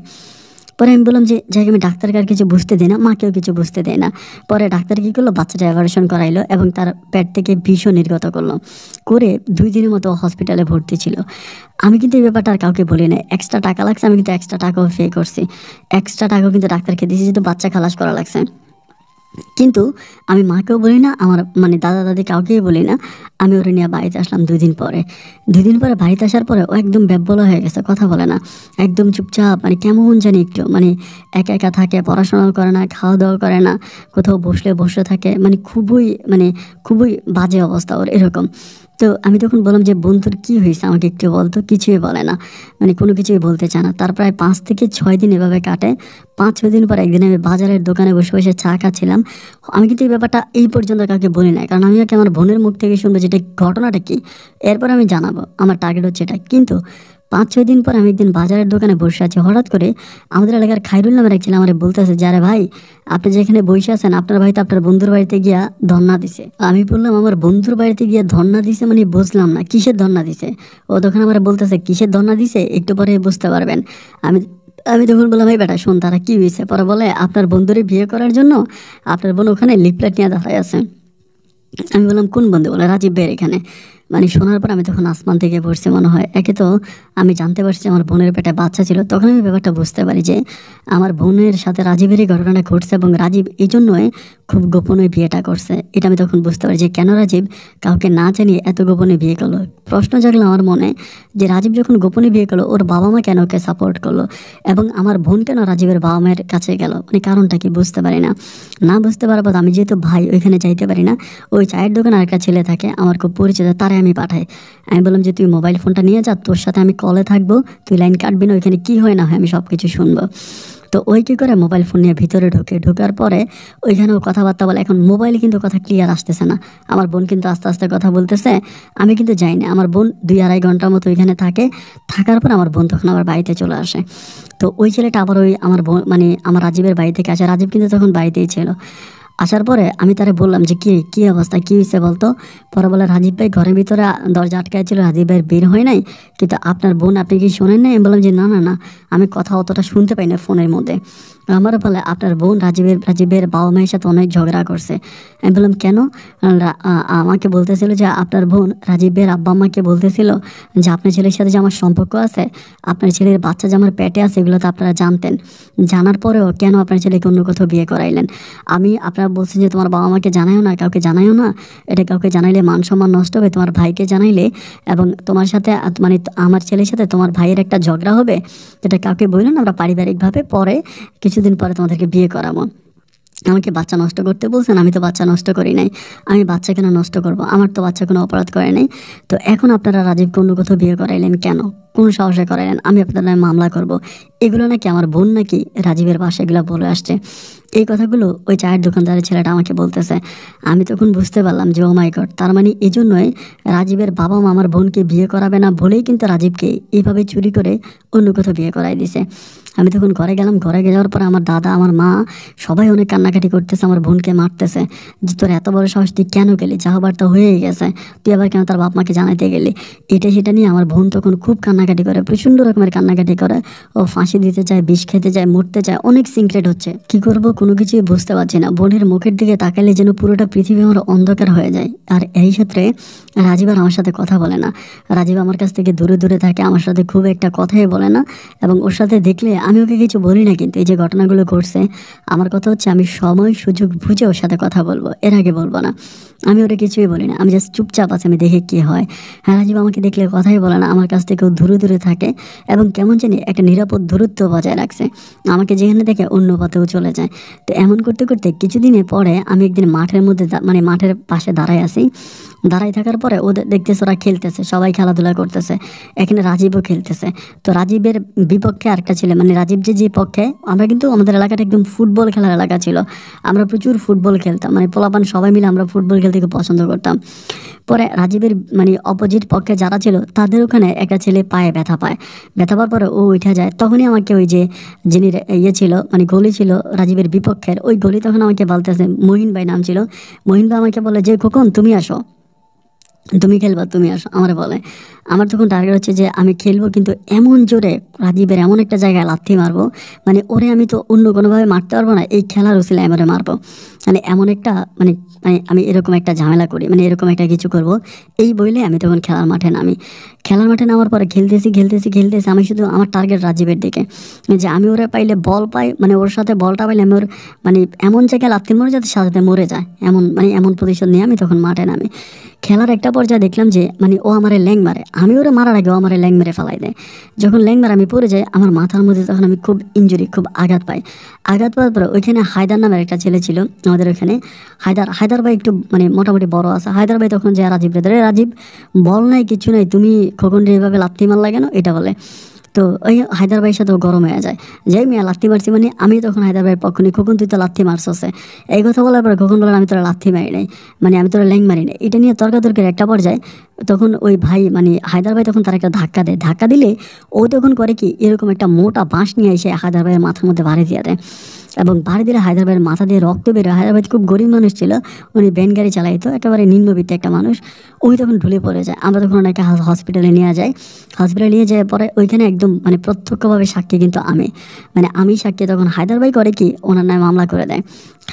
পরে আমি বললাম যে যাই, আমি ডাক্তারকে আর কিছু বুঝতে দিই না, মাকেও কিছু বুঝতে দেয় না। পরে ডাক্তার কী করলো, বাচ্চাটা অ্যাবরেশন করাইলো এবং তার পেট থেকে বিষও নির্গত করে 2 দিনের মতো হসপিটালে ভর্তি ছিল। আমি কিন্তু এই ব্যাপারটা আর কাউকে বলি না। এক্সট্রা টাকা লাগছে, আমি কিন্তু এক্সট্রা টাকাও পে করছি, এক্সট্রা টাকাও কিন্তু ডাক্তারকে দিয়েছি, যেহেতু বাচ্চা খালাস করা লাগছে। কিন্তু আমি মাকেও বলি না, আমার দাদা দাদি কাউকেই বলি না। আমি ওরে নিয়ে বাড়িতে আসলাম 2 দিন পরে। 2 দিন পরে বাড়িতে আসার পরে ও একদম ব্যাবলা হয়ে গেছে, কথা বলে না, একদম চুপচাপ, কেমন জানি একটু একা একা থাকে, পড়াশোনাও করে না, খাওয়া দাওয়া করে না, কোথাও বসে থাকে, খুবই বাজে অবস্থা ওর, এরকম। তো আমি তখন বললাম যে বন্ধুর কী হয়েছে আমাকে একটু বলতো, কিছুই বলে না, কোনো কিছুই বলতে চায় না। তার প্রায় 5 থেকে 6 দিন এভাবে কাটে। 5-6 দিন পর একদিন আমি বাজারের দোকানে বসে চা খাচ্ছিলাম। আমি কিন্তু এই ব্যাপারটা এই পর্যন্ত কাউকে বলি না, কারণ আমি আমার বোনের মুখ থেকে শুনবো যেটা ঘটনাটা কী, এরপর আমি জানাবো, আমার টার্গেট হচ্ছে এটা। কিন্তু 5-6 দিন পর আমি একদিন বাজারের দোকানে বসে আছি, হঠাৎ করে আমাদের এলাকার খাইরুল নামের এক ছেলে আমার বলতেছে যে আরে ভাই, আপনি যেখানে বসে আছেন আপনার ভাই তো আপনার বন্ধুর বাড়িতে গিয়া ধর্ণা দিছে। আমি বললাম আমার বন্ধুর বাড়িতে গিয়া ধর্ণা দিছে, বুঝলাম না কিসের ধর্ণা দিছে। ও তখন আমার বলতেছে কিসের ধর্ণা দিছে একটু পরে বুঝতে পারবেন। আমি আমি তখন বললাম এই বেটা শোন, তারা কী হয়েছে? পরে বলে আপনার বন্ধুরে বিয়ে করার জন্য আপনার বোন ওখানে লিফলেট নিয়ে দাঁড়ায় আছে। আমি বললাম কোন বন্ধু? বলে রাজীব ভাইয়ের এখানে। শোনার পর আমি তখন আসমান থেকে পড়ছি মনে হয়। একে তো আমি জানতে পারছি আমার বোনের পেটে বাচ্চা ছিল, তখন আমি ব্যাপারটা বুঝতে পারি যে আমার বোনের সাথে রাজীবেরই ঘটনাটা ঘটছে এবং রাজীব এই জন্যই খুব গোপনে বিয়েটা করছে। এটা আমি তখন বুঝতে পারি যে কেন রাজীব কাউকে না জানিয়ে এত গোপনে বিয়ে করলো। প্রশ্ন জাগলো আমার মনে যে রাজীব যখন গোপনে বিয়ে করলো ওর বাবা মা কেন ওকে সাপোর্ট করলো এবং আমার বোন কেন রাজীবের বাবা মায়ের কাছে গেল, কারণটা কি বুঝতে পারি না। না বুঝতে পারার পর আমি যেহেতু ভাই ওইখানে যাইতে পারি না, ওই চায়ের দোকানে আরেকটা ছেলে থাকে আমার খুব পরিচিত, তারে আমি পাঠাই। আমি বললাম যে তুই মোবাইল ফোনটা নিয়ে যা, তোর সাথে আমি কলে থাকবো, তুই লাইন কাটবি না, ওইখানে কী হয় না হয় আমি সব কিছু শুনবো। তো ওই কী করে মোবাইল ফোন নিয়ে ভিতরে ঢোকার পরে ওইখানেও কথাবার্তা বলে। এখন মোবাইলে কিন্তু কথা ক্লিয়ার আসতেছে না, আমার বোন কিন্তু আস্তে আস্তে কথা বলতেছে, আমি কিন্তু যাই না। আমার বোন 2-2.5 ঘন্টার মতো ওইখানে থাকার পর আমার বোন তখন আমার বাড়িতে চলে আসে। তো ওই ছেলেটা আবার ওই আমার বোন আমার রাজীবের বাড়ি থেকে আসে। রাজীব কিন্তু তখন বাড়িতেই ছিল। আসার পরে আমি তারে বললাম যে কী অবস্থা, কী হয়েছে বলতো? পরে বলে রাজীব ভাই ঘরের ভিতরে দরজা আটকায় ছিল, রাজীব ভাইয়ের বের হয় নাই, কিন্তু আপনার বোন আপনি কি শোনেন নাই? আমি বললাম যে না আমি কথা অতটা শুনতে পাই না ফোনের মধ্যে। আমার বলে আপনার বোন রাজীবের বাবা মায়ের সাথে অনেক ঝগড়া করছে। আমি বললাম কেন? আমাকে বলতেছিল যে আপনার বোন রাজীবের আব্বা আম্মাকে বলতেছিল যে আপনার ছেলের সাথে যে আমার সম্পর্ক আছে, আপনার ছেলের বাচ্চা যে আমার পেটে আছে, এগুলো তো আপনারা জানতেন, জানার পরেও কেন আপনার ছেলেকে অন্য কোথাও বিয়ে করাইলেন? আপনারা বলছেন যে তোমার বাবা মাকে জানাইও না, কাউকে জানাইও না, এটা কাউকে জানাইলে মান সম্মান নষ্ট হবে, তোমার ভাইকে জানাইলে এবং তোমার সাথে আমার ছেলের সাথে তোমার ভাইয়ের একটা ঝগড়া হবে, যেটা কাউকে বললেন না, আমরা পারিবারিকভাবে পরে কিছুদিন পরে তোমাদেরকে বিয়ে করাবো। আমাকে বাচ্চা নষ্ট করতে বলছেন, আমি তো বাচ্চা নষ্ট করি নাই, আমি বাচ্চা কেন নষ্ট করব? আমার তো বাচ্চা কোনো অপরাধ করে নাই, তো এখন আপনারা রাজীবকে অন্য কোথাও বিয়ে করাইলেন কেন? কোন সাহসে করেন, আমি আপনার নামে মামলা করব। এগুলো নাকি আমার বোন নাকি রাজীবের বাসায় এগুলো বলে আসছে। এই কথাগুলো ওই চায়ের দোকানদারের ছেলেটা আমাকে বলতেছে। আমি তখন বুঝতে পারলাম যে ও মাই গড, তার মানে এই জন্যই রাজীবের বাবা মা আমার বোনকে বিয়ে করাবে না বলেই কিন্তু রাজীবকে এইভাবে চুরি করে অন্য কোথাও বিয়ে করাই দিছে। আমি তখন ঘরে গেলাম, ঘরে যাওয়ার পর আমার দাদা আমার মা সবাই অনেক কান্নাকাটি করতেছে, আমার বোনকে মারতেছে যে তোর এত বড় সাহস, তুই কেন গেলি, যা হবার তো হয়েই গেছে, তুই আবার কেন তার বাপ মাকে জানাইতে গেলি। এটা সেটা নিয়ে আমার বোন তখন খুব কান্নাকাটি করে, প্রচণ্ড রকমের কান্নাকাটি করে। ও ফাঁসি দিতে চায়, বিষ খেতে চায়, মরতে চায়, অনেক সিক্রেট হচ্ছে। কি করব কোনো কিছুই বুঝতে পারছি না। বোনের মুখের দিকে তাকালে যেন পুরোটা পৃথিবী আমার অন্ধকার হয়ে যায়। আর এই ক্ষেত্রে রাজীব আর আমার সাথে কথা বলে না। রাজীব আমার কাছ থেকে দূরে দূরে থাকে, আমার সাথে খুব একটা কথাই বলে না। এবং ওর সাথে দেখলে আমি ওকে কিছু বলি না, কিন্তু এই যে ঘটনাগুলো ঘটছে আমার কথা হচ্ছে আমি সময় সুযোগ বুঝে ওর সাথে কথা বলবো, এর আগে বলবো না। আমি ওরা কিছুই বলি না, আমি জাস্ট চুপচাপ আছি, আমি দেখে কী হয়। হ্যাঁ, রাজীব আমাকে দেখলে কথাই বলে না, আমার কাছ থেকেও দূরে দূরে থাকে এবং কেমন জানি একটা নিরাপদ দূরত্ব বজায় রাখছে। আমাকে যেখানে দেখে অন্য পথেও চলে যায়। তো এমন করতে করতে কিছুদিনের পরে আমি একদিন মাঠের মধ্যে মানে মাঠের পাশে দাঁড়ায় আছি। দাঁড়াই থাকার পরে ওদের দেখতেছে ওরা খেলতেছে, সবাই খেলাধুলা করতেছে, এখানে রাজীবও খেলতেছে। তো রাজীবের বিপক্ষে আরেকটা ছেলে, মানে রাজীব যে পক্ষে, আমরা কিন্তু আমাদের এলাকাটা একদম ফুটবল খেলার এলাকা ছিল, আমরা প্রচুর ফুটবল খেলতাম, মানে পোলাপান সবাই মিলে আমরা ফুটবল খেলতে খুব পছন্দ করতাম। পরে রাজীবের মানে অপোজিট পক্ষে যারা ছিল তাদের ওখানে একটা ছেলে পায়ে ব্যথা পায়, ব্যথা পাওয়ার পরে ও উঠে যায়। তখনই আমাকে ওই যে যিনি ইয়ে ছিল, মানে গলি ছিল রাজীবের বিপক্ষের, ওই গলি তখন আমাকে বলতেছে, মহিন ভাই নাম ছিল, মহিন ভাই আমাকে বলে যে খোকন তুমি আসো, তুমি খেলবা, তুমি আসো, আমার বলে। আমার তখন টার্গেট হচ্ছে যে আমি খেলবো, কিন্তু এমন জোরে রাজীবের এমন একটা জায়গায় লাথি মারবো, মানে ওরে আমি তো অন্য কোনোভাবে মারতে পারবো না, এই খেলার উসিলায় আমি ওরে মারবো। মানে এমন একটা মানে মানে আমি এরকম একটা ঝামেলা করি, মানে এরকম একটা কিছু করব এই বইলে আমি তখন খেলার মাঠে নামি। খেলার মাঠে নামার পরে খেলতেছি খেলতেছি খেলতেছি, আমি শুধু আমার টার্গেট রাজীবের দিকে, যে আমি ওরা পাইলে বল পাই, মানে ওর সাথে বলটা পাইলে আমি ওর মানে এমন জায়গায় লাথি মরে যাতে সাথে মরে যায়, এমন মানে এমন প্রতিশোধ নিয়ে আমি তখন মাঠে নামি। খেলার একটা পর্যায়ে দেখলাম যে মানে ও আমারে ল্যাং মারে, আমি ওরা মারার আগে ও আমারে ল্যাং মেরে ফেলাই দেয়। যখন ল্যাং মারে আমি পড়ে যাই, আমার মাথার মধ্যে তখন আমি খুব ইনজুরি, খুব আঘাত পাই। আঘাত পাওয়ার পরে ওইখানে হায়দার নামের একটা ছেলে ছিল আমাদের ওইখানে, হায়দার ভাই একটু মানে মোটামুটি বড় আছে। হায়দার ভাই তখন যে রাজীব রে ধরে, রাজীব বল নাই কিছু নাই, তুমি খোকন রে এভাবে লাথি মারলা কেন, এটা বলে। তো ওই হায়দার ভাইয়ের সাথেও গরম হয়ে যায়, যাই মিয়া লাথি মারছি, মানে আমি তখন হায়দার ভাইয়ের পক্ষ নিই, খোকন তুই তো লাথি মারছছে। এই কথা বলার পরে খোকন বলার আমি তোরা লাথি মারি নাই, মানে আমি তোরা ল্যাং মারি নাই। এটা নিয়ে তর্কাতর্কের একটা পর্যায়ে তখন ওই ভাই মানে হায়দার ভাই তখন তার একটা ধাক্কা দেয়, ধাক্কা দিলে ও তখন করে কি এরকম একটা মোটা বাঁশ নিয়ে এসে হায়দার ভাইয়ের মাথার মধ্যে ভারী দিয়ে দেয়, এবং ভারী দিলে হায়দার ভাইয়ের মাথা দিয়ে রক্ত বেরোয়। হায়দার ভাই খুব গরিব মানুষ ছিল, উনি ভ্যান গাড়ি চালাইতো, একেবারে নিম্নবিত্ত একটা মানুষ। ওই তখন ঢুলে পড়ে যায়, আমরা তখন ওনাকে হসপিটালে নিয়ে যাই। হসপিটালে নিয়ে যাওয়ার পরে ওইখানে একদম মানে প্রত্যক্ষভাবে সাক্ষী কিন্তু আমি, মানে আমি সাক্ষী। তখন হায়দার ভাই করে কি ওনার নামে মামলা করে দেয়।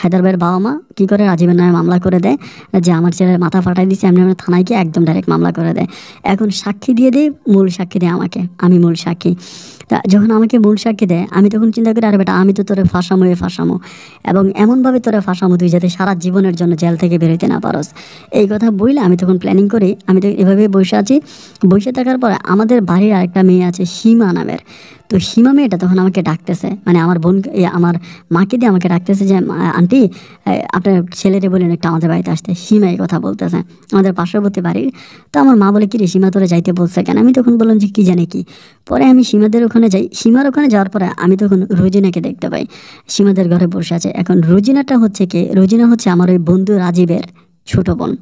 হায়দার ভাইয়ের বাবা মা কী করে রাজীবের নামে মামলা করে দেয় যে আমার ছেলের মাথা ফাটাই দিচ্ছে, এমনি আমরা থানায় গিয়ে একদম ডাইরেক্ট মামলা করে দেয়। এখন সাক্ষী দিয়ে দেয়, মূল সাক্ষী দেয় আমাকে, আমি মূল সাক্ষী। তা যখন আমাকে মূল সাক্ষী দেয় আমি তখন চিন্তা করি, আরে বেটা আমি তো তোরে ফাঁসামো, এবং এমনভাবে তোরে ফাঁসামো তুই যাতে সারা জীবনের জন্য জেল থেকে বেরোতে না পারস। এই কথা বইলে আমি তখন প্ল্যানিং করি, আমি তো এভাবে বসে আছি। বসে থাকার পরে আমাদের বাড়ির আরেকটা মেয়ে আছে সীমা নামের, তো সীমা মেয়েটা তখন আমাকে ডাকতেছে, মানে আমার বোনকে আমার মাকে দিয়ে আমাকে ডাকতেছে যে আন্টি আপনার ছেলেরে বলেন একটা আমাদের বাড়িতে আসতে। সীমা এই কথা বলতেছে, আমাদের পার্শ্ববর্তী বাড়ির। তো আমার মা বলে কি রে সীমা তোরা যাইতে বলছে কেন, আমি তখন বললাম যে কী জানে কি। পরে আমি সীমাদের ওখানে যাই, সীমার ওখানে যাওয়ার পরে আমি তখন রোজিনাকে দেখতে পাই, সীমাদের ঘরে বসে আছে। এখন রোজিনাটা হচ্ছে কে, রোজিনা হচ্ছে আমার ওই বন্ধু রাজীবের ছোট বোন,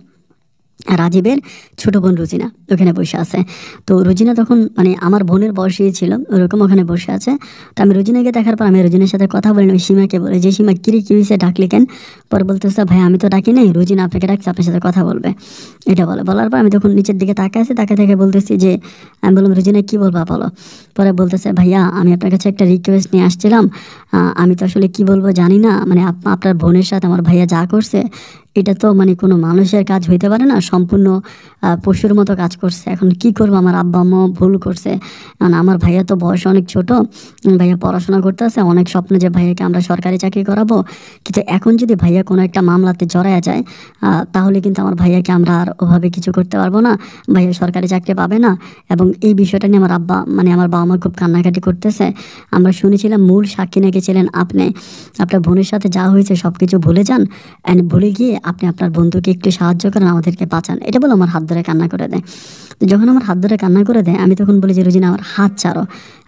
রাজীবের ছোট বোন রুজিনা ওখানে বসে আছে। তো রুজিনা তখন মানে আমার বোনের বয়সী ছিল, ওরকম ওখানে বসে আছে। তো আমি রুজিনাকে দেখার পর আমি রুজিনার সাথে কথা বলি, আমি সীমাকে বলি যে সীমা কিরে কী হয়েছে ডাকলি কেন। পরে বলতেছে ভাই আমি তো ডাকি নাই, রুজিনা আপনাকে ডাকছে, আপনার সাথে কথা বলবে, এটা বলার পর আমি তখন নিচের দিকে তাকাই আছি, তাকে থেকে বলতেছি যে আমি বললাম রুজিনা কী বলবা বলো। পরে বলতেছে ভাইয়া আমি আপনার কাছে একটা রিকোয়েস্ট নিয়ে আসছিলাম, আমি তো আসলে কী বলবো জানি না, মানে আপনার বোনের সাথে আমার ভাইয়া যা করছে এটা তো মানে কোনো মানুষের কাজ হইতে পারে না, সম্পূর্ণ পশুর মতো কাজ করছে। এখন কি করবো, আমার আব্বা আম্মা ভুল করছে, কারণ আমার ভাইয়া তো বয়স অনেক ছোট, ভাইয়া পড়াশোনা করতেছে, অনেক স্বপ্ন যে ভাইয়াকে আমরা সরকারি চাকরি করাবো, কিন্তু এখন যদি ভাইয়া কোনো একটা মামলাতে জড়ায়া যায় তাহলে কিন্তু আমার ভাইয়াকে আমরা আর ওভাবে কিছু করতে পারবো না, ভাইয়া সরকারি চাকরি পাবে না। এবং এই বিষয়টা নিয়ে আমার আব্বা মানে আমার বাবা মা খুব কান্নাকাটি করতেছে। আমরা শুনেছিলাম মূল সাক্ষী নাকি ছিলেন আপনি, আপনার বোনের সাথে যা হয়েছে সব কিছু ভুলে যান, অ্যান্ড ভুলে গিয়ে আপনি আপনার বন্ধুকে একটু সাহায্য করেন, আমাদেরকে বাঁচান, এটা বলে আমার হাত ধরে কান্না করে দেয়। তো যখন আমার হাত ধরে কান্না করে দেয় আমি তখন বলি যে রুজিনা আমার হাত ছাড়ো,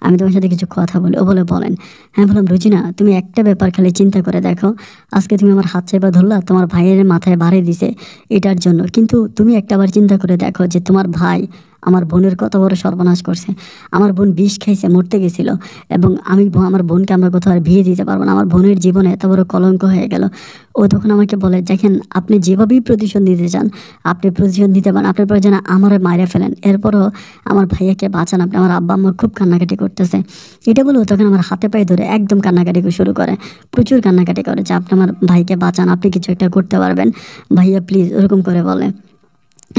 আমি তোমার সাথে কিছু কথা বলি। ও বলে বলেন। হ্যাঁ বললাম রুজিনা তুমি একটা ব্যাপার খালি চিন্তা করে দেখো, আজকে তুমি আমার হাত চেপে ধরলা, তোমার ভাইয়ের মাথায় বাড়ি দিছে এটার জন্য, কিন্তু তুমি একটাবার চিন্তা করে দেখো যে তোমার ভাই আমার বোনের কত বড় সর্বনাশ করছে। আমার বোন বিষ খাইছে, মরতে গেছিল, এবং আমি আমার বোনকে আমরা কোথাও আর বিয়ে দিতে পারবো না, আমার বোনের জীবনে এত বড় কলঙ্ক হয়ে গেল। ও তখন আমাকে বলে দেখেন আপনি যেভাবেই প্রতিশোধ নিতে চান আপনি প্রতিশোধ নিতে পারেন, আপনার প্রয়োজনে আমার মাইরে ফেলেন, এরপরও আমার ভাইয়াকে বাঁচান আপনি, আমার আব্বা আম্মা খুব কান্নাকাটি করতেছে। এটা বলেও তখন আমার হাতে পায়ে ধরে একদম কান্নাকাটি শুরু করে, প্রচুর কান্নাকাটি করে যে আপনি আমার ভাইকে বাঁচান, আপনি কিছু একটা করতে পারবেন ভাইয়া প্লিজ, ওরকম করে বলে।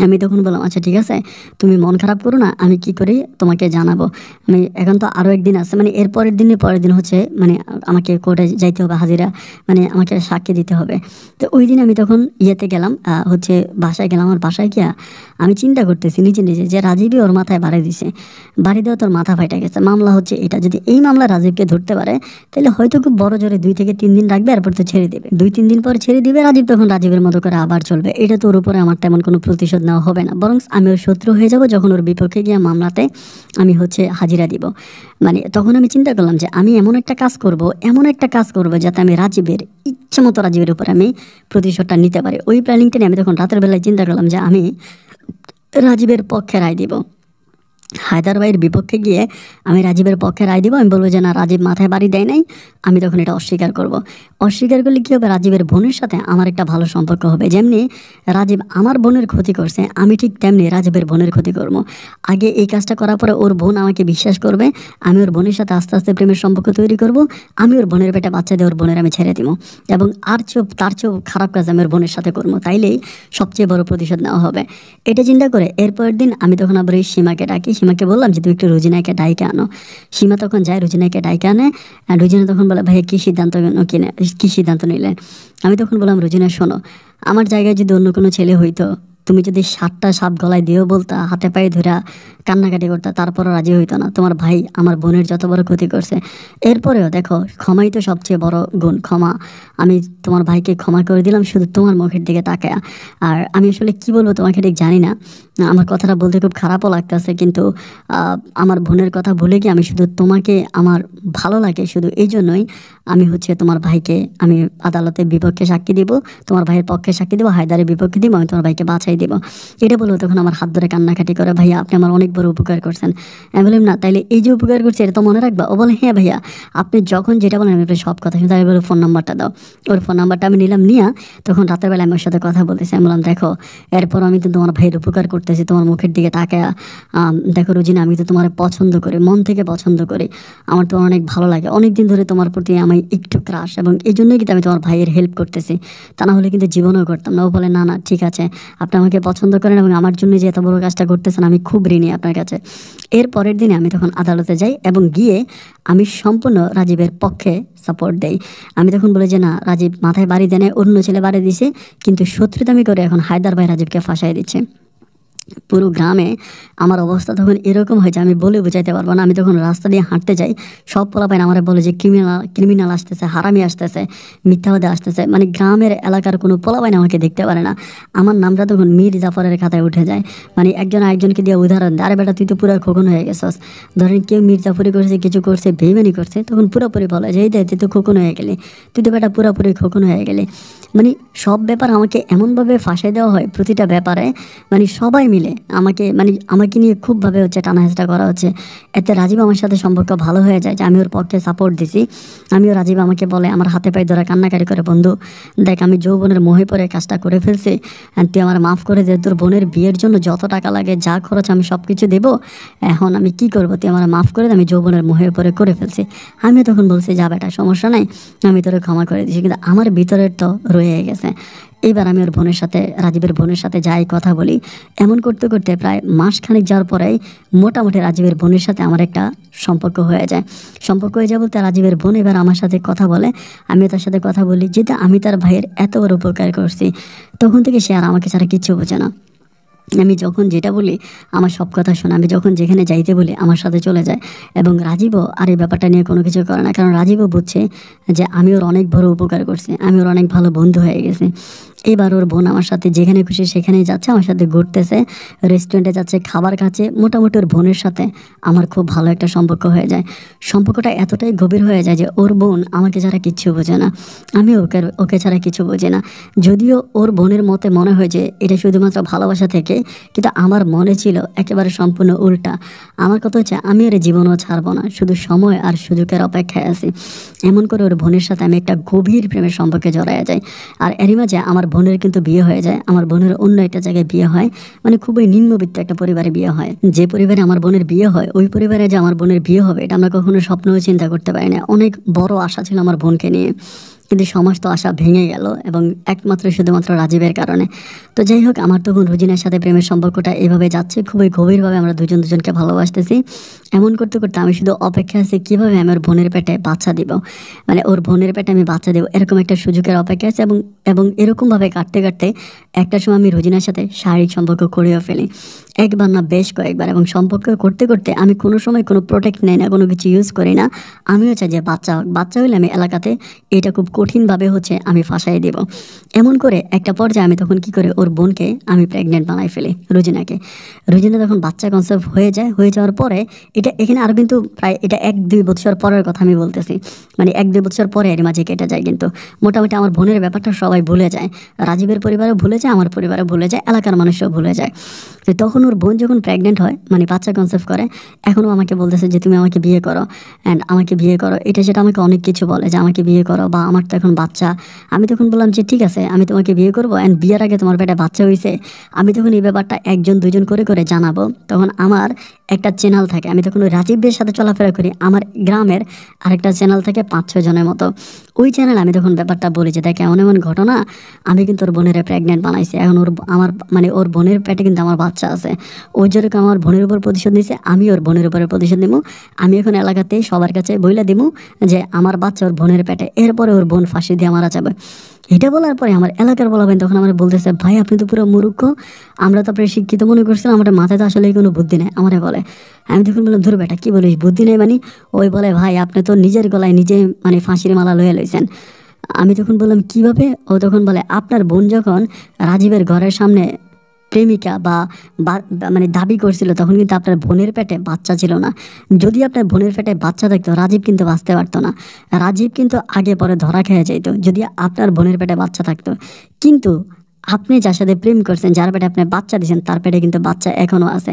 আমি তখন বললাম আচ্ছা ঠিক আছে তুমি মন খারাপ করো না, আমি কি করি তোমাকে জানাবো। আমি এখন তো আরও একদিন আছে, মানে এর পরের দিন হচ্ছে মানে আমাকে কোর্টে যাইতে হবে, হাজিরা মানে আমাকে সাক্ষী দিতে হবে। তো ওই দিন আমি তখন ইয়েতে গেলাম, হচ্ছে বাসায় গেলাম। আমার বাসায় গিয়া আমি চিন্তা করতেছি নিজে নিজে যে রাজীবই ওর মাথায় বাড়ি দিছে, বাড়ি দেওয়া তোর মাথা ফাইটা গেছে, মামলা হচ্ছে এটা, যদি এই মামলা রাজীবকে ধরতে পারে তাহলে হয়তো খুব বড় জোরে 2 থেকে 3 দিন রাখবে, এরপর তো ছেড়ে দেবে, 2-3 দিন পর ছেড়ে দিবে রাজীব, তখন রাজীবের মতো করে আবার চলবে। এটা তো ওর উপরে আমার তেমন কোনো প্রতিশোধ নেওয়া হবে না, বরং আমি ওর শত্রু হয়ে যাব যখন ওর বিপক্ষে গিয়ে মামলাতে আমি হচ্ছে হাজিরা দিব। মানে তখন আমি চিন্তা করলাম যে আমি এমন একটা কাজ করব যাতে আমি রাজীবের ইচ্ছে মতো রাজীবের উপরে আমি প্রতিশোধটা নিতে পারি। ওই প্ল্যানিংটা নিয়ে আমি তখন রাতের বেলায় চিন্তা করলাম যে আমি রাজীবের পক্ষে রায় দিব, হায়দার ভাইয়ের বিপক্ষে গিয়ে আমি রাজীবের পক্ষে রায় দিব। আমি বলবো যে না রাজীব মাথায় বাড়ি দেয় নাই, আমি তখন এটা অস্বীকার করব। অস্বীকার করলে কী হবে, রাজীবের বোনের সাথে আমার একটা ভালো সম্পর্ক হবে। যেমনি রাজীব আমার বোনের ক্ষতি করছে আমি ঠিক তেমনি রাজীবের বোনের ক্ষতি করব। আগে এই কাজটা করার পরে ওর বোন আমাকে বিশ্বাস করবে, আমি ওর বোনের সাথে আস্তে আস্তে প্রেমের সম্পর্ক তৈরি করব, আমি ওর বোনের পেটে বাচ্চা দিয়ে ওর বোনের আমি ছেড়ে দিব, এবং তার চেয়েও খারাপ কাজ আমি ওর বোনের সাথে করবো, তাইলেই সবচেয়ে বড় প্রতিশোধ নেওয়া হবে। এটা চিন্তা করে এরপরের দিন আমি তখন আবার ওই সীমাকে ডাকি, সীমাকে বললাম যে তুমি একটু রুজিনাকে ডাইকে আনো। সীমা তখন যায় রুজিনাকে ডাইকে আনে। রুজিনা তখন বলে ভাইয়া কী সিদ্ধান্ত নিলেন। আমি তখন বললাম রুজিনা শোনো, আমার জায়গায় যদি অন্য কোনো ছেলে হইতো, তুমি যদি 7টা সাপ গলায় দিয়েও বলতা, হাতে পায়ে ধরা কান্নাকাটি করতা, তারপরও রাজি হইতো না। তোমার ভাই আমার বোনের যত বড় ক্ষতি করছে, এরপরেও দেখো ক্ষমাই তো সবচেয়ে বড় গুণ, ক্ষমা। আমি তোমার ভাইকে ক্ষমা করে দিলাম শুধু তোমার মুখের দিকে তাকায়া। আর আমি আসলে কি বলবো তোমাকে ঠিক জানি না, আমার কথাটা বলতে খুব খারাপও লাগতেছে, কিন্তু আমার বোনের কথা ভুলে গিয়ে আমি শুধু তোমাকে আমার ভালো লাগে শুধু এই জন্যই আমি হচ্ছে তোমার ভাইকে আমি আদালতের বিপক্ষে সাক্ষী দিব, তোমার ভাইয়ের পক্ষে সাক্ষী দিব, হায়দারের বিপক্ষে দিব, আমি তোমার ভাইকে বাঁচাই দিব। এটা বলবো তখন আমার হাত ধরে কান্নাকাটি করে ভাইয়া আপনি আমার অনেক বড় উপকার করছেন। আমি বললাম না তাইলে এই যে উপকার করছে এটা তো মনে রাখবা। ও বলে হ্যাঁ ভাইয়া আপনি যখন যেটা বলেন আমি সব কথা শুনতে। আমি বলে ফোন নাম্বারটা দাও। ওর ফোন নাম্বারটা আমি নিলাম, নিয়ে তখন রাতের বেলা আমার সাথে কথা বলতেছি। আমি বললাম দেখো এরপর আমি তো তোমার ভাইয়ের উপকার করতেছি, তোমার মুখের দিকে তাকায়া দেখো রুজিনা আমি তো তোমার পছন্দ করি, মন থেকে পছন্দ করি, আমার তোমার অনেক ভালো লাগে, অনেক দিন ধরে তোমার প্রতি আমি একটু ক্রাশ, এবং এই জন্যই কিন্তু আমি তোমার ভাইয়ের হেল্প করতেছি, তা না হলে কিন্তু জীবনেও করতাম না। ও বলে না না ঠিক আছে আপনি আমাকে পছন্দ করেন এবং আমার জন্য যে এত বড় কাজটা করতেছেন আমি খুব ঋণী আপনার কাছে। এর পরের দিনে আমি তখন আদালতে যাই এবং গিয়ে আমি সম্পূর্ণ রাজীবের পক্ষে সাপোর্ট দেই। আমি তখন বলি যে না রাজীব মাথায় বাড়ি দেয়, অন্য ছেলে বাড়ি দিছে, কিন্তু শত্রুতামি করে এখন হায়দার ভাই রাজীবকে ফাঁসাই দিচ্ছে। পুরো গ্রামে আমার অবস্থা তখন এরকম হয়েছে আমি বলে বোঝাইতে পারবো না। আমি তখন রাস্তা দিয়ে হাঁটতে যাই, সব পোলাপাইন আমার বলে যে ক্রিমিনাল আসতেছে, হারামি আসতেছে, মিথ্যাবাদী আসতেছে, মানে গ্রামের এলাকার কোনো পোলাপাইন আমাকে দেখতে পারে না। আমার নামটা তখন মীর জাফরের খাতায় উঠে যায়, মানে একজন আরেকজনকে দিয়ে উদাহরণ দেয়, আরে বেটা তুই তো পুরো খোকন হয়ে গেছস। ধরেন কেউ মীর জাফরি করছে, কিছু করছে, বেইমানি করছে, তখন পুরোপুরি বলে যে এই দেখ তুই তো খোকন হয়ে গেলি, তুই তো বেটা পুরোপুরি খোকন হয়ে গেলি। মানে সব ব্যাপার আমাকে এমনভাবে ফাঁসাই দেওয়া হয় প্রতিটা ব্যাপারে, মানে সবাই মিলে আমাকে নিয়ে খুবভাবে হচ্ছে টানাহেঁচড়া করা হচ্ছে। এতে রাজীব আমার সাথে সম্পর্ক ভালো হয়ে যায় যে আমি ওর পক্ষে সাপোর্ট দিছি। রাজীব আমাকে বলে আমার হাতে পায়ে ধরে কান্নাকাটি করে বন্ধু দেখ আমি যৌবনের মোহে পড়ে কাজটা করে ফেলছি, তুই আমার মাফ করে দে, তোর বোনের বিয়ের জন্য যত টাকা লাগে যা খরচ আমি সব কিছু দেবো, এখন আমি কি করবো, তুই আমার মাফ করে দে, আমি যৌবনের মোহে পড়ে করে ফেলছি। আমি তখন বলছি যা বেটা সমস্যা নাই, আমি তোরে ক্ষমা করে দিছি, কিন্তু আমার ভিতরের তো রয়ে গেছে। এইবার আমি ওর বোনের সাথে রাজীবের বোনের সাথে যাই কথা বলি, এমন করতে করতে প্রায় মাসখানেক যাওয়ার পরেই মোটামুটি রাজীবের বোনের সাথে আমার একটা সম্পর্ক হয়ে যায়। বলতে রাজীবের বোন এবার আমার সাথে কথা বলে, আমিও তার সাথে কথা বলি, যেটা আমি তার ভাইয়ের এত বড় উপকার করছি, তখন থেকে সে আর আমাকে ছাড়া কিচ্ছু বোঝে না। আমি যখন যেটা বলি আমার সব কথা শোনে, আমি যখন যেখানে যাইতে বলি আমার সাথে চলে যায়, এবং রাজীবও আর এই ব্যাপারটা নিয়ে কোনো কিছু করে না, কারণ রাজীবও বুঝছে যে আমি ওর অনেক বড় উপকার করছি, আমি ওর অনেক ভালো বন্ধু হয়ে গেছি। এবার ওর বোন আমার সাথে যেখানে খুশি সেখানেই যাচ্ছে, আমার সাথে ঘুরতেছে, রেস্টুরেন্টে যাচ্ছে, খাবার খাচ্ছে। মোটামুটি ওর বোনের সাথে আমার খুব ভালো একটা সম্পর্ক হয়ে যায়। সম্পর্কটা এতটাই গভীর হয়ে যায় যে ওর বোন আমাকে ছাড়া কিচ্ছু বোঝে না, আমি ওকে ওকে ছাড়া কিছু বুঝি না। যদিও ওর বোনের মতে মনে হয় যে এটা শুধুমাত্র ভালোবাসা থেকে, কিন্তু আমার মনে ছিল একেবারে সম্পূর্ণ উল্টা। আমার কথা হচ্ছে আমি ওর জীবনও ছাড়বো না, শুধু সময় আর সুযোগের অপেক্ষায় আছি। এমন করে ওর বোনের সাথে আমি একটা গভীর প্রেমের সম্পর্কে জড়াইয়া যাই। আর এরই মাঝে আমার বোনের কিন্তু বিয়ে হয়ে যায়। আমার বোনের অন্য একটা জায়গায় বিয়ে হয়, মানে খুবই নিম্নবিত্ত একটা পরিবারে বিয়ে হয়। যে পরিবারে আমার বোনের বিয়ে হয় ওই পরিবারে যে আমার বোনের বিয়ে হবে এটা আমরা কখনো স্বপ্নেও চিন্তা করতে পারি না। অনেক বড় আশা ছিল আমার বোনকে নিয়ে, কিন্তু সমস্ত আশা ভেঙে গেল এবং একমাত্র শুধুমাত্র রাজীবের কারণে। তো যাই হোক, আমার তখন রুজিনার সাথে প্রেমের সম্পর্কটা এভাবে যাচ্ছে, খুবই গভীরভাবে আমরা দুজনকে ভালোবাসতেছি। এমন করতে করতে আমি শুধু অপেক্ষা আছি কীভাবে আমি ওর বোনের পেটে বাচ্চা দিব, মানে ওর বোনের পেটে আমি বাচ্চা দেবো, এরকম একটা সুযোগের অপেক্ষা আছে। এবং এবং এরকমভাবে কাটতে কাটতে একটা সময় আমি রুজিনার সাথে শারীরিক সম্পর্ক করেও ফেলি, একবার না বেশ কয়েকবার। এবং সম্পর্ক করতে করতে আমি কোনো সময় কোনো প্রোটেক্ট নেই না, কোনো কিছু ইউজ করি না। আমিও চাই যে বাচ্চা হলে আমি এলাকাতে এটা খুব কঠিনভাবে হচ্ছে আমি ফাঁসাই দেব। এমন করে একটা পর্যায়ে আমি তখন কি করে ওর বোনকে আমি প্রেগনেন্ট বানাই ফেলি, রুজিনা তখন বাচ্চা কনসেপ্ট হয়ে যাওয়ার পরে এটা এখানে আরও কিন্তু প্রায় এটা 1-2 বছর পরের কথা আমি বলতেছি, মানে 1-2 বছর পরে এর মাঝে কেটে যায়। কিন্তু মোটামুটি আমার বোনের ব্যাপারটা সবাই ভুলে যায়, রাজীবের পরিবারও ভুলে যায়, আমার পরিবারও ভুলে যায়, এলাকার মানুষও ভুলে যায়। তো তখন ওর বোন যখন প্রেগনেন্ট হয়, মানে বাচ্চা কনসেপ্ট করে, এখনও আমাকে বলতেছে যে তুমি আমাকে বিয়ে করো, অ্যান্ড আমাকে বিয়ে করো, এটা সেটা আমাকে অনেক কিছু বলে যে আমাকে বিয়ে করো, বা আমার তো এখন বাচ্চা। আমি তখন বললাম যে ঠিক আছে আমি তোমাকে বিয়ে করবো, অ্যান্ড বিয়ের আগে তোমার পেটে বাচ্চা হয়েছে। আমি তখন এই ব্যাপারটা 1-2 করে করে জানাবো। তখন আমার একটা চ্যানেল থাকে, আমি তখন ওই রাজীবের সাথে চলাফেরা করি, আমার গ্রামের আরেকটা চ্যানেল থাকে 5-6 জনের মতো। ওই চ্যানেলে আমি তখন ব্যাপারটা বলি যে দেখ এমন এমন ঘটনা, আমি কিন্তু ওর বোনের প্রেগনেন্ট বানাইছি, এখন ওর বোনের পেটে কিন্তু আমার বাচ্চা আছে। ওই যেরকম আমার বোনের উপর প্রতিশোধ নিয়েছে, আমি ওর বোনের উপরে প্রতিশোধ দিব। আমি এখন এলাকাতে সবার কাছে বইলা দিব যে আমার বাচ্চা ওর বোনের পেটে, এরপরে ওর বোন ফাঁসি দিয়ে মারা যাবে। এটা বলার পরে আমার এলাকার বলাবেন তখন আমার বলতেছে ভাই আপনি তো পুরো মূর্খ, আমরা তো আপনার শিক্ষিত মনে করছিলাম, আমার মাথায় তো আসলে কোনো বুদ্ধি নেই। আমারে বলে, আমি তখন বললাম ধুর বেটা কী বলিস বুদ্ধি নেই মানে? ওই বলে ভাই আপনি তো নিজের গলায় নিজে মানে ফাঁসির মালা লয়ে লইছেন। আমি তখন বললাম কীভাবে? ও তখন বলে আপনার বোন যখন রাজীবের ঘরের সামনে প্রেমিকা মানে দাবি করছিল তখন কিন্তু আপনার বোনের পেটে বাচ্চা ছিল না। যদি আপনার বোনের পেটে বাচ্চা থাকতো রাজীব কিন্তু বাঁচতে পারতো না, রাজীব কিন্তু আগে পরে ধরা খেয়ে যেত যদি আপনার বোনের পেটে বাচ্চা থাকতো। কিন্তু আপনি যার সাথে প্রেম করছেন, যার পেটে আপনি বাচ্চা দিয়েছেন, তার পেটে কিন্তু বাচ্চা এখনও আছে।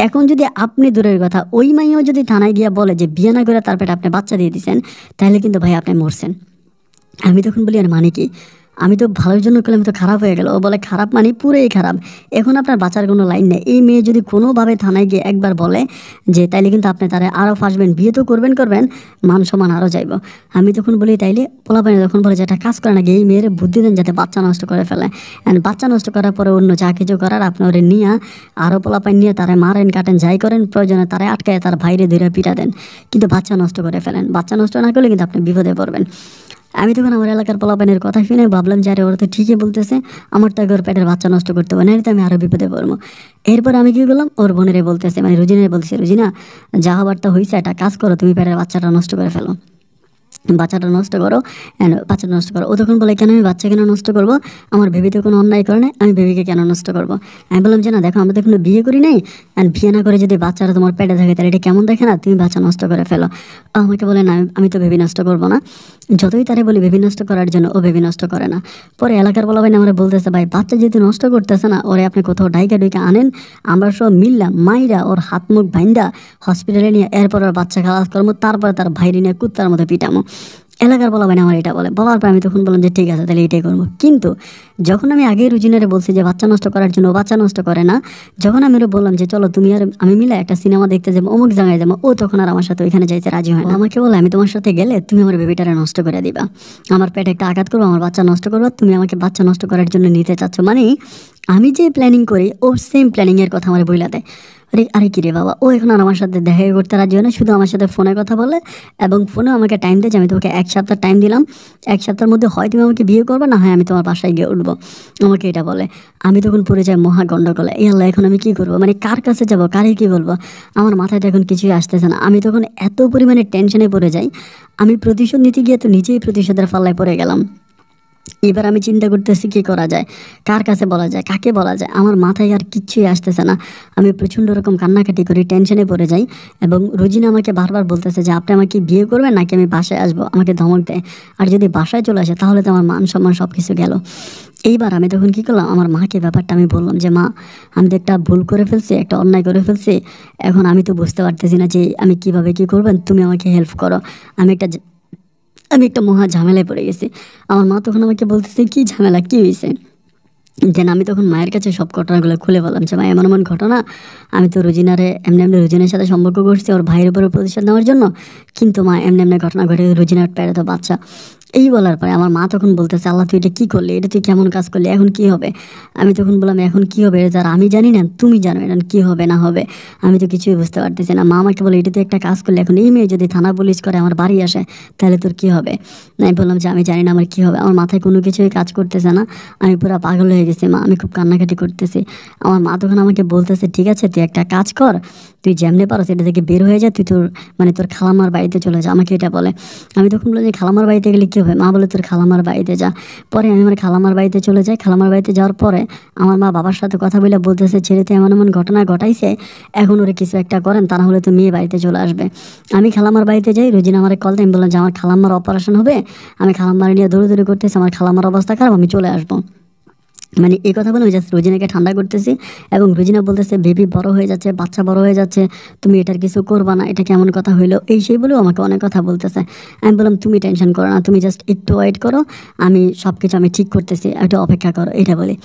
এখন যদি আপনি দূরের কথা ওই মাইয়াও যদি থানায় গিয়ে বলে যে বিয়ে না করে তার পেটে আপনি বাচ্চা দিয়ে দিয়েছেন, তাহলে কিন্তু ভাই আপনি মরছেন। আমি তখন বলি আর মানে কি? আমি তো ভালোর জন্য করলাম, তো খারাপ হয়ে গেল। ও বলে খারাপ মানে পুরোই খারাপ, এখন আপনার বাঁচার কোনো লাইন নেই। এই মেয়ে যদি কোনোভাবে থানায় গিয়ে একবার বলে যে তাইলে কিন্তু আপনি তারা আরও ফাঁসবেন, বিয়ে তো করবেন মান সম্মান আরও যাইব। আমি তখন বলি তাইলে পোলাপানি তখন বলে যে একটা কাজ করে নাকি এই মেয়ের বুদ্ধি দেন যাতে বাচ্চা নষ্ট করে ফেলে, অ্যান্ড বাচ্চা নষ্ট করার পরে অন্য যা কিছু করার আপনি ওরে নিয়ে আরও পোলাপানি নিয়ে তারা মারেন কাটেন যাই করেন, প্রয়োজনে তারা আটকায় তার বাইরে ধরে পিটা দেন, কিন্তু বাচ্চা নষ্ট করে ফেলেন। বাচ্চা নষ্ট না করলে কিন্তু আপনি বিপদে পড়বেন। আমি তখন আমার এলাকার পোলাপানের কথা শুনে ভাবলাম যে আরে ওরা তো ঠিকই বলতেছে, আমার তো ওর পেটের বাচ্চা নষ্ট করতে হবে না, তো আমি আরও বিপদে পড়বো। এরপর আমি কী করলাম, ওর বোনেরে বলতেছে মানে রুজিনারে বলতেছে রুজিনা যা হবার তো হয়েছে, একটা কাজ করো, তুমি পেটের বাচ্চাটা নষ্ট করে ফেলো, বাচ্চাটা নষ্ট করো, বাচ্চাটা নষ্ট করো। ও তখন বলে কেন আমি বাচ্চা কেন নষ্ট করবো, আমার বেবি তো কোনো অন্যায় করে নাই, আমি বেবিকে কেন নষ্ট করবো? আমি বললাম যে না দেখো আমরা তো কোনো বিয়ে করি নাই, অ্যান্ড বিয়ে না করে যদি বাচ্চাটা তোমার পেটে থাকে তাহলে এটা কেমন দেখে না, তুমি বাচ্চা নষ্ট করে ফেলো। আমাকে বলে না আমি তো বেবি নষ্ট করবো না। যতই তারে বলি বেবি নষ্ট করার জন্য, ও বেবি নষ্ট করে না। পরে এলাকার বলা ভাই আমরা বলতেছে ভাই বাচ্চা যেহেতু নষ্ট করতেছে না, ওরে আপনি কোথাও ডাইকা আনেন, আমরা সব মিললাম মাইরা ওর হাত মুখ ভাইন্দা হসপিটালে নিয়ে এরপর ওর বাচ্চা খালাস করবো, তারপরে তার ভাইরে নিয়ে কুত্তার মতো পিটামো। এলাকার বলা ভাই আমার এটা বলার পর আমি তখন বললাম যে ঠিক আছে তাহলে এটাই করবো। কিন্তু যখন আমি আগে রুজিনারে বলছি যে বাচ্চা নষ্ট করার জন্য, বাচ্চা নষ্ট করে না, যখন আমি ওরা বললাম যে চলো তুমি আর আমি মিলে একটা সিনেমা দেখতে যাবো অমুক জায়গায় যাবো, ও তখন আর আমার সাথে ওইখানে যাইতে রাজি হয় না। আমাকে বলে আমি তোমার সাথে গেলে তুমি আমার বেবিটারে নষ্ট করে দিবা, আমার পেটে একটা আঘাত করবো, আমার বাচ্চা নষ্ট করবো, তুমি আমাকে বাচ্চা নষ্ট করার জন্য নিতে চাচ্ছ। মানে আমি যে প্ল্যানিং করি ও সেম প্ল্যানিংয়ের কথা আমার বইলা দেয়। আরে কি রে বাবা, ও এখন আর আমার সাথে দেখা করতে রাজি হয় না, শুধু আমার সাথে ফোনে কথা বলে এবং ফোনেও আমাকে টাইম দেয় যে আমি তোমাকে 1 সপ্তাহ টাইম দিলাম, 1 সপ্তাহের মধ্যে হয় তুমি আমাকে বিয়ে করবে, না হয় আমি তোমার বাসায় গিয়ে উঠবো, আমাকে এটা বলে। আমি তখন পড়ে যাই মহা গণ্ডগোলে, এই আল্লাহ এখন আমি কী করবো, মানে কার কাছে যাবো, কারে কী বলবো, আমার মাথায় তো এখন কিছুই আসতেছে না। আমি তখন এত পরিমাণে টেনশনে পড়ে যাই, আমি প্রতিশোধ নিতে গিয়ে তো নিজেই প্রতিশোধের ফাল্লায় পড়ে গেলাম। এবার আমি চিন্তা করতেছি কি করা যায়, কার কাছে বলা যায়, কাকে বলা যায়। আমার মাথায় আর কিচ্ছুই আসতেছে না। আমি প্রচণ্ড রকম কান্নাকাটি করি, টেনশনে পড়ে যাই। এবং রোজিনা আমাকে বারবার বলতেছে যে আপনি আমাকে বিয়ে করবেন নাকি আমি বাসায় আসবো, আমাকে ধমক দেয়। আর যদি বাসায় চলে আসে তাহলে তো আমার মান সম্মান সব কিছু গেল। এইবার আমি তখন কী করলাম, আমার মাকে ব্যাপারটা আমি বললাম যে মা, আমি তো একটা ভুল করে ফেলছি, একটা অন্যায় করে ফেলছি। এখন আমি তো বুঝতে পারতেছি না যে আমি কিভাবে কী করবেন, তুমি আমাকে হেল্প করো। আমি একটা মহা ঝামেলায় পড়ে গেছি। আমার মা তখন আমাকে বলতেছে কী ঝামেলা, কী হয়েছে। দেন আমি তখন মায়ের কাছে সব ঘটনাগুলো খুলে বললাম যে মা, এমন এমন ঘটনা, আমি তো রোজিনারে এমনি এমনি রোজিনার সাথে সম্পর্ক করছি ওর ভাইয়ের উপরে প্রতিশোধ নেওয়ার জন্য, কিন্তু মা এমনি এমনি ঘটনা ঘটে, রোজিনার পেটে তো বাচ্চা। এই বলার পরে আমার মা তখন বলতেছে আল্লাহ তুই এটা কী করলি, এটা তুই কেমন কাজ করলি, এখন কি হবে। আমি তখন বললাম এখন কি হবে এটা আমি জানি না, তুমি জানো এটা কী হবে না হবে, আমি তো কিছুই বুঝতে পারতেছি না। মা আমাকে বলে এটা তুই একটা কাজ করলি, এখন এই মেয়ে যদি থানা পুলিশ করে আমার বাড়ি আসে তাহলে তোর কী হবে। আমি বললাম যে আমি জানি না আমার কী হবে, আমার মাথায় কোনো কিছুই কাজ করতেছে না, আমি পুরো পাগল হয়ে গেছি মা, আমি খুব কান্নাকাটি করতেছি। আমার মা তখন আমাকে বলতেছে ঠিক আছে তুই একটা কাজ কর, তুই যেমনি পারো সেটা থেকে বের হয়ে যা, তুই তোর খালাম্মার বাড়িতে চলে যা, আমাকে এটা বলে। আমি তখন বললাম যে খালাম্মার বাড়িতে গেলে কী হবে, মা বলে তোর খালাম্মার বাড়িতে যা। পরে আমি আমার খালাম্মার বাড়িতে চলে যাই। খালাম্মার বাড়িতে যাওয়ার পরে আমার মা বাবার সাথে কথা বলে বলতেছে ছেলেতে এমন এমন ঘটনা ঘটাইছে, এখন ওরে কিছু একটা করেন, তা না হলে তো মেয়ে বাড়িতে চলে আসবে। আমি খালাম্মার বাড়িতে যাই, রোজিনা আমার কল দেয়, আমি বললাম যে আমার খালাম্মার অপারেশন হবে, আমি খালাম্মার নিয়ে দৌড়াদৌড়ি করতেছি, আমার খালাম্মার অবস্থা খারাপ, আমি চলে আসবো। মানে এই কথা বলে আমি জাস্ট রোজিনাকে ঠান্ডা করতেছি। এবং রোজিনা বলতেছে বেবি বড় হয়ে যাচ্ছে, বাচ্চা বড় হয়ে যাচ্ছে, তুমি এটার কিছু করবা না, এটা কেমন কথা হইলো, এই সেই বলেও আমাকে অনেক কথা বলতেছে। আমি বললাম তুমি টেনশন করো না, তুমি জাস্ট একটু ওয়েট করো, আমি সব কিছু আমি ঠিক করতেছি, একটু অপেক্ষা করো, এটা বলি।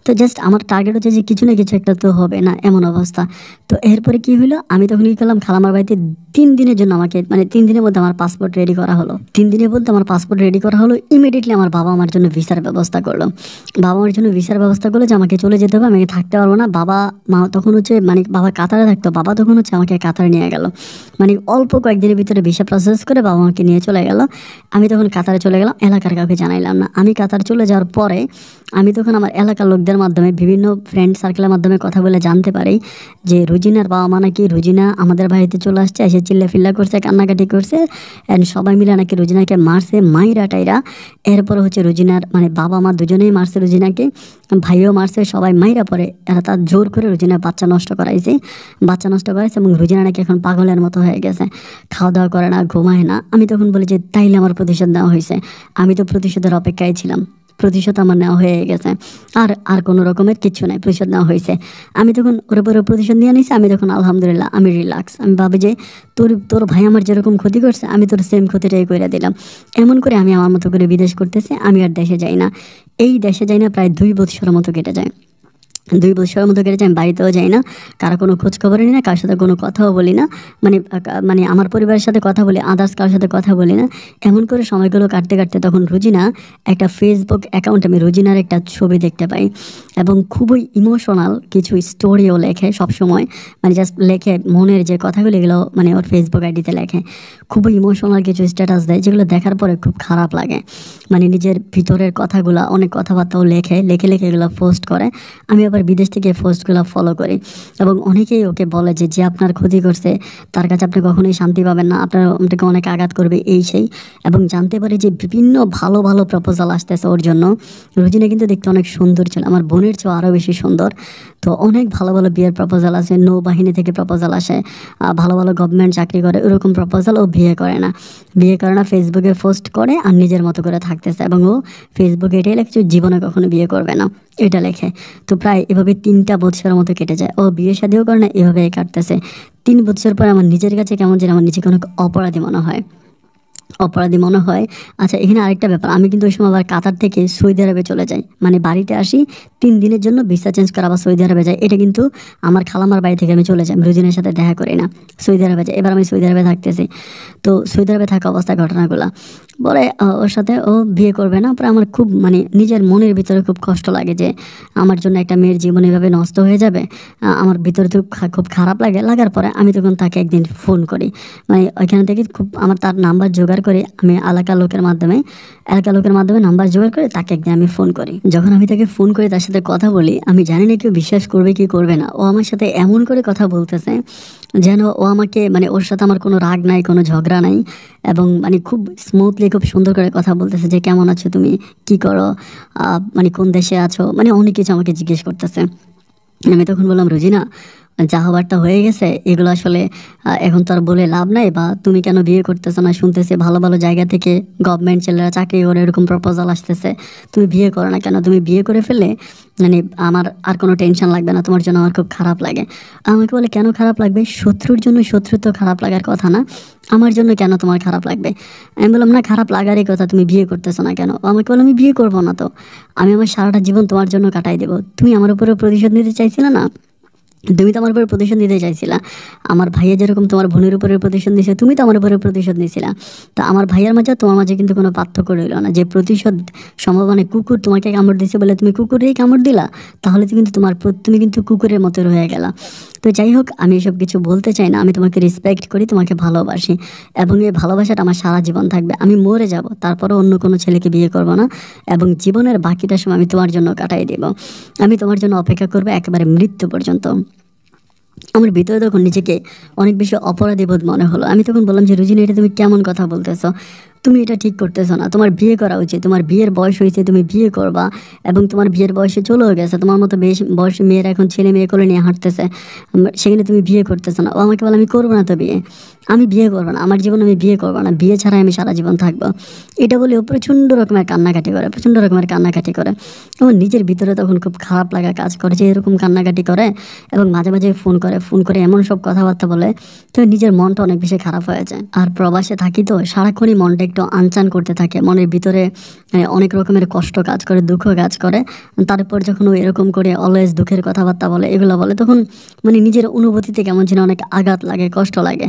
তো জাস্ট আমার টার্গেট হচ্ছে যে কিছু না কিছু একটা তো হবে না, এমন অবস্থা। তো এরপরে কি হলো, আমি তখন কী করলাম, খালামার বাড়িতে 3 দিনের জন্য আমাকে, মানে 3 দিনের মধ্যে আমার পাসপোর্ট রেডি করা হলো। 3 দিনের মধ্যে আমার পাসপোর্ট রেডি করা হলো। ইমিডিয়েটলি আমার বাবা আমার জন্য ভিসার ব্যবস্থা করলো। বাবা আমার জন্য ভিসার ব্যবস্থা করলো যে আমাকে চলে যেতে হবে, আমি থাকতে পারবো না। বাবা মা তখন হচ্ছে, মানে বাবা কাতারে থাকতো, বাবা তখন হচ্ছে আমাকে কাতারে নিয়ে গেল। মানে অল্প কয়েকদিনের ভিতরে ভিসা প্রসেস করে বাবা আমাকে নিয়ে চলে গেল। আমি তখন কাতারে চলে গেলাম, এলাকার কাউকে জানাইলাম না। আমি কাতার চলে যাওয়ার পরে আমি তখন আমার এলাকার লোকদের মাধ্যমে, বিভিন্ন ফ্রেন্ড সার্কেলের মাধ্যমে কথা বলে জানতে পারি যে রোজিনার বাবা মা নাকি রোজিনা আমাদের বাড়িতে চলে আসছে, এসে চিল্লা ফিল্লা করছে, কান্নাকাটি করছে, অ্যান্ড সবাই মিলে নাকি রোজিনাকে মারছে, মাইরা টাইরা। এরপরে হচ্ছে রোজিনার মানে বাবা মা দুজনেই মারছে রোজিনাকে, ভাইও মারছে, সবাই মাইরা পরে এরা তার জোর করে রোজিনার বাচ্চা নষ্ট করাইছে, এবং রোজিনা নাকি এখন পাগলের মতো হয়ে গেছে, খাওয়া দাওয়া করে না, ঘুমায় না। আমি তখন বলি যে তাইলে আমার প্রতিশোধ নেওয়া হয়েছে, আমি তো প্রতিশোধের অপেক্ষায় ছিলাম, প্রতিশোধ আমার নেওয়া হয়ে গেছে, আর আর কোনো রকমের কিছু নাই, প্রতিশোধ নেওয়া হয়েছে। আমি তখন ওর উপরে প্রতিশোধ নিয়ে নিয়েছি। আমি তখন আলহামদুলিল্লাহ আমি রিল্যাক্স, আমি ভাবি যে তোর ভাই আমার যেরকম ক্ষতি করছে আমি তোর সেম ক্ষতিটাই করে দিলাম। এমন করে আমি আমার মতো করে বিদেশ করতেছি, আমি আর দেশে যাই না। এই দেশে যাই না প্রায় 2 বছরের মতো কেটে যায়। 2 বছরের মতো কেটেছে, আমি বাড়িতেও যাই না, কারো কোনো খোঁজ খবর নিই না, কারোর সাথে কোনো কথাও বলি না। মানে আমার পরিবারের সাথে কথা বলি, আদার্স কারোর সাথে কথা বলি না। এমন করে সময়গুলো কাটতে কাটতে তখন রোজিনা একটা ফেসবুক অ্যাকাউন্টে আমি রোজিনার একটা ছবি দেখতে পাই, এবং খুবই ইমোশনাল কিছু স্টোরিও লেখে সবসময়, মানে জাস্ট লেখে মনের যে কথাগুলো, এগুলো মানে ওর ফেসবুক আইডিতে লেখে। খুবই ইমোশনাল কিছু স্ট্যাটাস দেয়, যেগুলো দেখার পরে খুব খারাপ লাগে। মানে নিজের ভিতরের কথাগুলো, অনেক কথাবার্তাও লেখে এগুলো পোস্ট করে। আমি আবার বিদেশ থেকে পোস্টগুলো ফলো করি, এবং অনেকেই ওকে বলে যে আপনার ক্ষতি করছে, তার কাছে আপনি কখনোই শান্তি পাবেন না, আপনাকে অনেক আঘাত করবে, এই সেই। এবং জানতে পারি যে বিভিন্ন ভালো ভালো প্রপোজাল আসতেছে ওর জন্য। রোজিনা কিন্তু দেখতে অনেক সুন্দর ছিল, আমার বোনের চেয়ে আরও বেশি সুন্দর। তো অনেক ভালো ভালো বিয়ের প্রপোজাল আছে, নৌবাহিনী থেকে প্রপোজাল আসে, ভালো ভালো গভর্নমেন্ট চাকরি করে, ওরকম প্রপোজাল। ও বিয়ে করে না, ফেসবুকে পোস্ট করে আর নিজের মতো করে থাকতেছে, এবং ও ফেসবুকে এটাই লেখে জীবনে কখনো বিয়ে করবে না, এটা লেখে। তো প্রায় এভাবে 3টা বছরের মতো কেটে যায়, ও বিয়ে শাদিও করে না, এভাবে কাটতেছে। 3 বছর পর আমার নিজের কাছে কেমন যেন আমার নিজেকে অনেক অপরাধী মনে হয়। আচ্ছা, এখানে আরেকটা ব্যাপার, আমি কিন্তু ওই সময় আবার কাতার থেকে সৌদি আরবে চলে যাই, মানে বাড়িতে আসি 3 দিনের জন্য, ভিসা চেঞ্জ করে আবার সৌদি আরবে যাই। এটা কিন্তু আমার খালামার বাড়ি থেকে আমি চলে যাই, রোজিনার সাথে দেখা করি না, সৌদি আরবে যাই। এবার আমি সৌদি আরবে থাকতেছি। তো সৌদি আরবে থাকা অবস্থায় ঘটনাগুলো বলে ওর সাথে ও বিয়ে করবে না। পরে আমার খুব মানে নিজের মনের ভিতরে খুব কষ্ট লাগে যে আমার জন্য একটা মেয়ের জীবন এভাবে নষ্ট হয়ে যাবে, আমার ভিতরে তো খুব খারাপ লাগে। লাগার পরে আমি তখন তাকে একদিন ফোন করি, মানে ওইখান থেকে খুব আমার তার নাম্বার জোগাড় করি, আমি এলাকার লোকের মাধ্যমে নাম্বার জোগাড় করে তাকে একদিন আমি ফোন করি। যখন আমি তাকে ফোন করে তার সাথে কথা বলি, আমি জানি না কেউ বিশ্বাস করবে কি করবে না। ও আমার সাথে এমন করে কথা বলতেছে যেন ও আমাকে, মানে ওর সাথে আমার কোনো রাগ নাই, কোনো ঝগড়া নাই, এবং মানে খুব স্মুথলি খুব সুন্দর করে কথা বলতেছে যে কেমন আছো তুমি, কি করো, মানে কোন দেশে আছো, মানে অনেক কিছু আমাকে জিজ্ঞেস করতেছে। আমি তখন বললাম, রোজিনা, যা হবার তা হয়ে গেছে, এগুলো আসলে এখন তো আর বলে লাভ নাই, বা তুমি কেন বিয়ে করতেছো না, শুনতেছে ভালো ভালো জায়গা থেকে গভর্নমেন্ট ছেলেরা চাকরি করে এরকম প্রপোজাল আসতেছে, তুমি বিয়ে করো না কেন? তুমি বিয়ে করে ফেললে মানে আমার আর কোনো টেনশন লাগবে না, তোমার জন্য আমার খুব খারাপ লাগে। আমাকে বলে, কেন খারাপ লাগবে? শত্রুর জন্য শত্রু তো খারাপ লাগার কথা না, আমার জন্য কেন তোমার খারাপ লাগবে? আমি বললাম, না, খারাপ লাগারই কথা, তুমি বিয়ে করতেছো না কেন? আমাকে বলে, আমি বিয়ে করবো না তো, আমি আমার সারাটা জীবন তোমার জন্য কাটাই দেবো। তুমি আমার উপরে প্রতিশোধ নিতে চাইছিলে না, তুমি তো আমার উপরে প্রতিশোধ নিতে চাইছিলা। আমার ভাইয়া যেরকম তোমার বোনের উপরে প্রতিশোধ নিয়েছে, তুমি তো আমার উপরে প্রতিশোধ নিয়েছিলা। তা আমার ভাইয়ার মাঝে তোমার মাঝে কিন্তু কোনো পার্থক্য রইল না, যে প্রতিশোধ সম্ভব, মানে কুকুর তোমাকে কামড় দিয়েছে বলে তুমি কুকুরেই কামড় দিলা, তাহলে তো কিন্তু তুমি কিন্তু কুকুরের মতো রয়ে গেলা। তো যাই হোক, আমি এসব কিছু বলতে চাই না, আমি তোমাকে রেসপেক্ট করি, তোমাকে ভালোবাসি, এবং এই ভালোবাসাটা আমার সারা জীবন থাকবে। আমি মরে যাব, তারপরেও অন্য কোনো ছেলেকে বিয়ে করব না, এবং জীবনের বাকিটা সময় আমি তোমার জন্য কাটাই দেব। আমি তোমার জন্য অপেক্ষা করবো একেবারে মৃত্যু পর্যন্ত। আমার ভিতরে তখন নিজেকে অনেক বেশি অপরাধী বোধ মনে হলো। আমি তখন বললাম যে, রুজিনা, এটা তুমি কেমন কথা বলতেছো? তুমি এটা ঠিক করতেছো না, তোমার বিয়ে করা উচিত, তোমার বিয়ের বয়স হয়েছে, তুমি বিয়ে করবা, এবং তোমার বিয়ের বয়সে চলেও গেছে, তোমার মতো বেশ বয়সী মেয়েরা এখন ছেলে মেয়ে কোলে নিয়ে হাঁটতেছে, সেখানে তুমি বিয়ে করতেছো না। ও আমাকে বলে, আমি করবো না তো বিয়ে, আমি বিয়ে করবো না, আমার জীবন আমি বিয়ে করবো না, বিয়ে ছাড়াই আমি সারা জীবন থাকবো। এটা বলে ও প্রচণ্ড রকমের কান্নাকাটি করে। আমার নিজের ভিতরে তখন খুব খারাপ লাগা কাজ করে যে এরকম কান্নাকাটি করে, এবং মাঝে মাঝে ফোন করে এমন সব কথাবার্তা বলে, তো নিজের মনটা অনেক বেশি খারাপ হয়ে যায়। আর প্রবাসে থাকি তো সারাক্ষণই মনটা একটু আনচান করতে থাকে, মনের ভিতরে অনেক রকমের কষ্ট কাজ করে, দুঃখ কাজ করে। তারপর যখন ও এরকম করে অলওয়েজ দুঃখের কথাবার্তা বলে, এগুলো বলে, তখন মানে নিজের অনুভূতিতে কেমন যেন অনেক আঘাত লাগে, কষ্ট লাগে।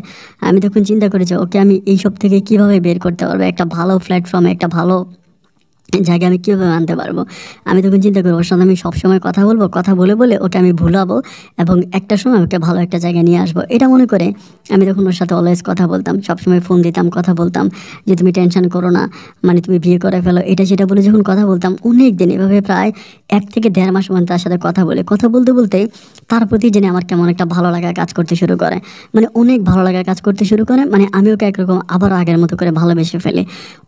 আমি তখন চিন্তা করেছি, ওকে আমি এইসব থেকে কীভাবে বের করতে পারবো, একটা ভালো প্ল্যাটফর্মে, একটা ভালো জায়গায় আমি কীভাবে আনতে পারবো। আমি তখন চিন্তা করি, ওর সাথে আমি সবসময় কথা বলবো, কথা বলে বলে ওকে আমি ভুলাবো, এবং একটা সময় ওকে ভালো একটা জায়গায় নিয়ে আসবো। এটা মনে করে আমি তখন ওর সাথে অলওয়েজ কথা বলতাম, সবসময় ফোন দিতাম, কথা বলতাম যে তুমি টেনশন করো না, মানে তুমি বিয়ে করে ফেলো, এটা সেটা বলে যখন কথা বলতাম, অনেক দিন এভাবে প্রায় 1 থেকে 1.5 মাস পর্যন্ত তার সাথে কথা বলতে বলতে তার প্রতি জেনে আমার কেমন একটা ভালো লাগা কাজ করতে শুরু করে, মানে অনেক ভালো লাগা কাজ করতে শুরু করে। মানে আমি ওকে একরকম আবার আগের মতো করে ভালোবেসে ফেলি,